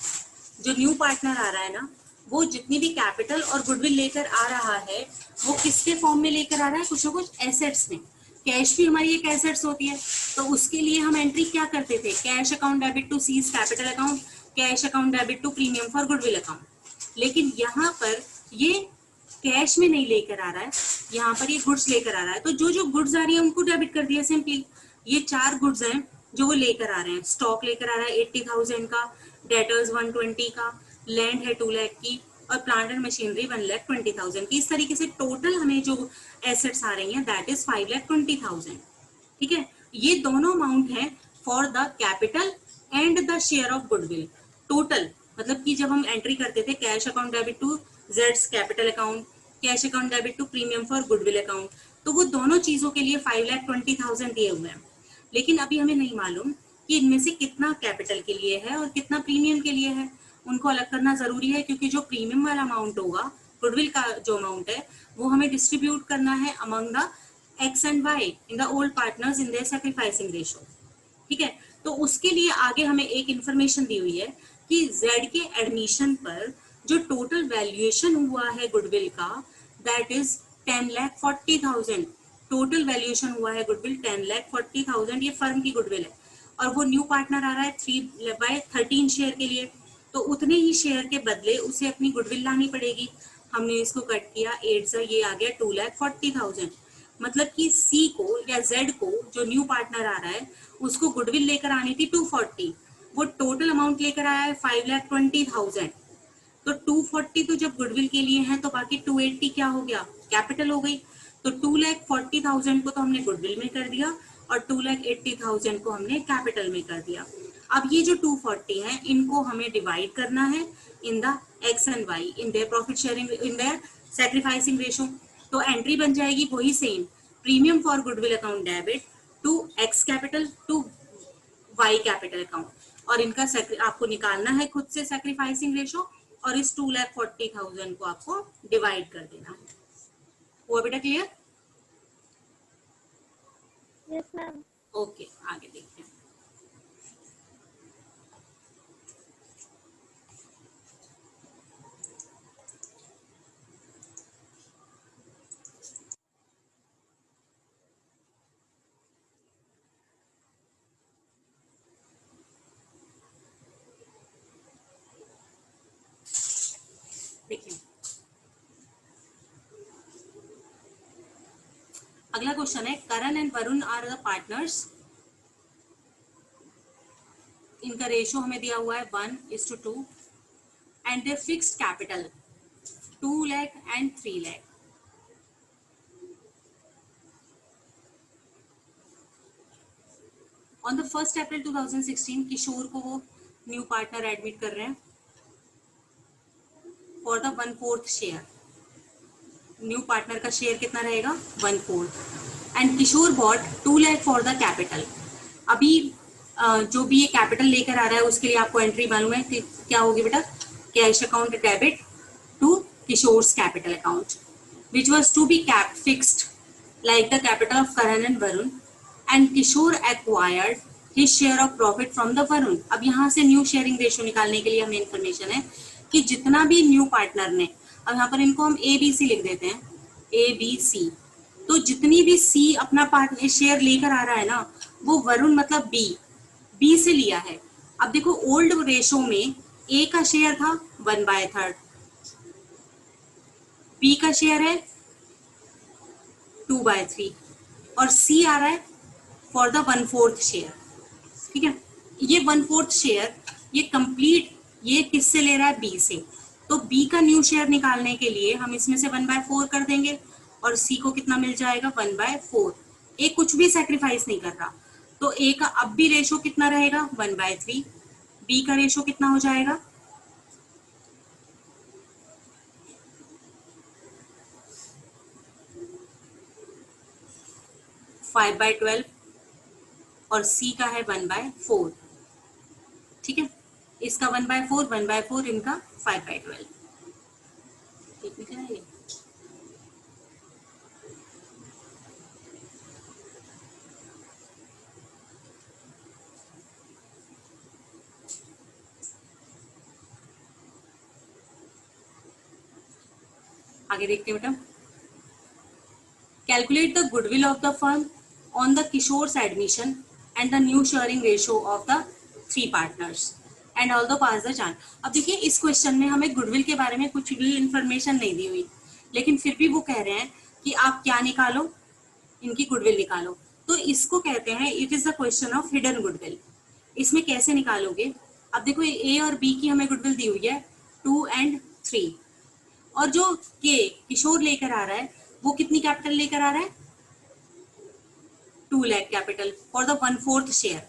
जो न्यू पार्टनर आ रहा है ना, वो जितनी भी कैपिटल और गुडविल लेकर आ रहा है वो किसके फॉर्म में लेकर आ रहा है, कुछ ना कुछ एसेट्स में। कैश भी हमारी एक एसेट्स होती है, तो उसके लिए हम एंट्री क्या करते थे, cash account debit to C's capital account, cash account debit to premium for goodwill account. लेकिन यहाँ पर ये कैश में नहीं लेकर आ रहा है, यहाँ पर ये गुड्स लेकर आ रहा है, तो जो जो गुड्स आ रही है उनको डेबिट कर दिया सिंपली। ये 4 गुड्स हैं जो वो लेकर आ रहे हैं। स्टॉक लेकर आ रहा है 80,000 का, डेटर्स 120 का, लैंड है 2 लाख की और प्लांट एंड मशीनरी 1,20,000 की। इस तरीके से टोटल हमें जो एसेट्स आ रही हैं दैट इज 5,20,000। ठीक है, ये दोनों अमाउंट है for the capital and the share of goodwill. Total मतलब कि जब हम एंट्री करते थे कैश अकाउंट डेबिट टू जेड्स capital account, cash account debit to premium for goodwill account, तो वो दोनों चीजों के लिए 5,20,000 दिए हुए हैं। लेकिन अभी हमें नहीं मालूम कि इनमें से कितना कैपिटल के लिए है और कितना प्रीमियम के लिए है, उनको अलग करना जरूरी है, क्योंकि जो प्रीमियम वाला अमाउंट होगा, गुडविल का जो अमाउंट है, वो हमें डिस्ट्रीब्यूट करना है among the X and Y in the old partners in their sacrificing ratio. ठीक है, तो उसके लिए आगे हमें एक इंफॉर्मेशन दी हुई है कि जेड के एडमिशन पर जो टोटल वैल्यूएशन हुआ है गुडविल का दैट इज 10,40,000। टोटल वैल्यूएशन हुआ है गुडविल 10,40,000, ये फर्म की गुडविल है। और वो न्यू पार्टनर आ रहा है 3/13 शेयर के लिए, तो उतने ही शेयर के बदले उसे अपनी गुडविल लानी पड़ेगी। हमने इसको कट किया 8 से, ये आ गया 2,40,000। मतलब कि सी को या जेड को जो न्यू पार्टनर आ रहा है उसको गुडविल लेकर आनी थी 240, वो टोटल अमाउंट लेकर आया है 5,20,000। तो 240 तो जब गुडविल के लिए है तो बाकी 280 क्या हो गया, कैपिटल हो गई। तो 2,40,000 को तो हमने गुडविल में कर दिया और 2,80,000 को हमने कैपिटल में कर दिया। अब ये जो 240 है इनको हमें डिवाइड करना है in the X and Y in their profit sharing in their sacrificing ratio. तो एंट्री बन जाएगी वही same, premium for goodwill account debit to X capital to Y capital account, और इनका आपको निकालना है खुद से सैक्रिफाइसिंग रेशो, और इस 2,40,000 को आपको डिवाइड कर देना है। हुआ बेटा क्लियर? Yes ma'am. ओके, आगे देखते हैं। देखिए अगला क्वेश्चन है, Karan and Varun are the partners, इनका रेशियो हमें दिया हुआ है 1:2 and their fixed capital 2 lakh and 3 lakh. On the 1st April 2016 Kishore को वो न्यू पार्टनर एडमिट कर रहे हैं for the 1/4 share. New partner का शेयर कितना रहेगा 1/4 and Kishore bought 2 lakh for the capital. अभी जो भी ये कैपिटल लेकर आ रहा है उसके लिए आपको एंट्री मालूम है कि क्या होगी बेटा, cash account debit to Kishore's capital account which was to be cap fixed like the capital of Karan and Varun and Kishore acquired his share of profit from the Varun. अब यहाँ से न्यू शेयरिंग रेशियो निकालने के लिए हमें इन्फॉर्मेशन है कि जितना भी न्यू पार्टनर ने, अब यहाँ पर इनको हम ABC लिख देते हैं, ABC, तो जितनी भी C अपना पार्टनर शेयर लेकर आ रहा है ना, वो वरुण मतलब B से लिया है। अब देखो ओल्ड रेशो में A का शेयर था 1/3, B का शेयर है 2/3 और C आ रहा है फॉर द 1/4 शेयर। ठीक है, ये 1/4 शेयर ये कंप्लीट ये किससे ले रहा है B से, तो B का न्यू शेयर निकालने के लिए हम इसमें से 1/4 कर देंगे और C को कितना मिल जाएगा 1/4। A कुछ भी सैक्रिफाइस नहीं कर रहा, तो A का अब भी रेशो कितना रहेगा 1/3, B का रेशो कितना हो जाएगा 5/12 और C का है 1/4। ठीक है, इसका 1/4 इनका 5/12। ठीक है, आगे देखते हैं बेटा। Calculate the goodwill of the firm on the Kishore's admission and the new sharing ratio of the 3 partners and all the pass the चांद। अब देखिए इस क्वेश्चन में हमें गुडविल के बारे में कुछ भी इंफॉर्मेशन नहीं दी हुई, लेकिन फिर भी वो कह रहे हैं कि आप क्या निकालो, इनकी गुडविल निकालो। तो इसको कहते हैं it is the question of hidden goodwill. इसमें कैसे निकालोगे, अब देखो A और B की हमें गुडविल दी हुई है 2 और 3, और जो किशोर लेकर आ रहा है वो कितनी कैपिटल लेकर आ रहा है 2 lakh capital for the 1/4 share.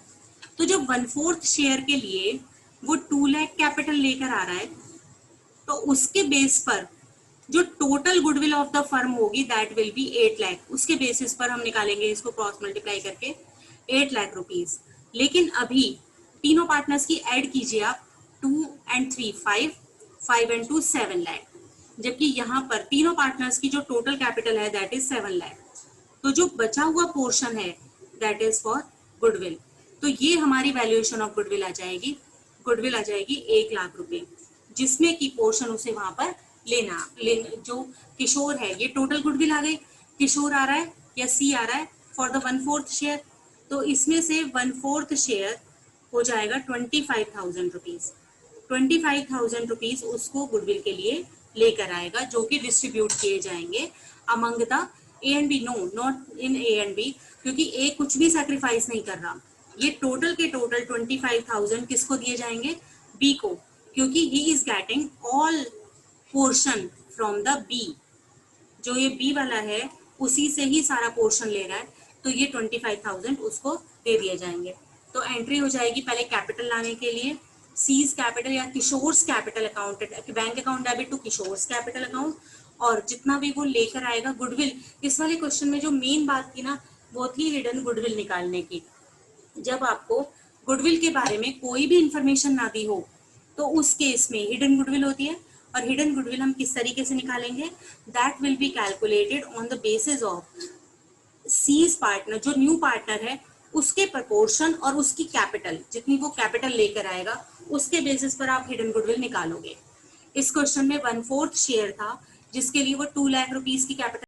तो जो 1/4 शेयर के लिए वो 2 लाख कैपिटल लेकर आ रहा है, तो उसके बेस पर जो total goodwill of the firm होगी दैट विल बी 8 लाख। उसके बेसिस पर हम निकालेंगे इसको क्रॉस मल्टीप्लाई करके 8 लाख रुपीज। लेकिन अभी तीनों पार्टनर्स की ऐड कीजिए आप, 2 और 3 5 और 2 7 लाख, जबकि यहाँ पर तीनों पार्टनर्स की जो टोटल कैपिटल है दैट इज 7 लाख। तो जो बचा हुआ पोर्शन है दैट इज फॉर गुडविल। तो ये हमारी वैल्यूएशन ऑफ गुडविल आ जाएगी, गुडविल आ जाएगी 1 लाख रुपए, जिसमें की पोर्शन उसे वहां पर लेना जो किशोर है, ये टोटल गुडविल आ गई, किशोर आ रहा है या C आ रहा है फॉर द 1/4 शेयर, तो इसमें से 1/4 शेयर हो जाएगा 25,000 रुपीज। 25,000 रुपीज उसको गुडविल के लिए लेकर आएगा, जो कि डिस्ट्रीब्यूट किए जाएंगे among the A and B, no not in A and B, क्योंकि A कुछ भी सैक्रिफाइस नहीं कर रहा। ये टोटल के टोटल 25,000 किसको दिए जाएंगे B को, क्योंकि he is getting all portion from the B, जो ये B वाला है उसी से ही सारा पोर्शन ले रहा है, तो ये 25,000 उसको दे दिए जाएंगे। तो एंट्री हो जाएगी पहले कैपिटल लाने के लिए सीज कैपिटल या Kishore's capital account, bank account debit to Kishore's capital account, और जितना भी वो लेकर आएगा गुडविल। इस वाले क्वेश्चन में जो मेन बात थी ना वो थी हिडन गुडविल निकालने की। जब आपको गुडविल के बारे में कोई भी इंफॉर्मेशन ना दी हो तो उस केस में हिडन गुडविल होती है, और हिडन गुडविल हम किस तरीके से निकालेंगे, that will be calculated on the basis of C's partner, जो न्यू पार्टनर है उसके प्रपोर्शन और उसकी कैपिटल, जितनी वो कैपिटल लेकर आएगा उसके बेसिस पर आप हिडन गुडविल निकालोगे। इस क्वेश्चन में 1/4 शेयर था जिसके लिए वो 2 लाख रुपीज की कैपिटल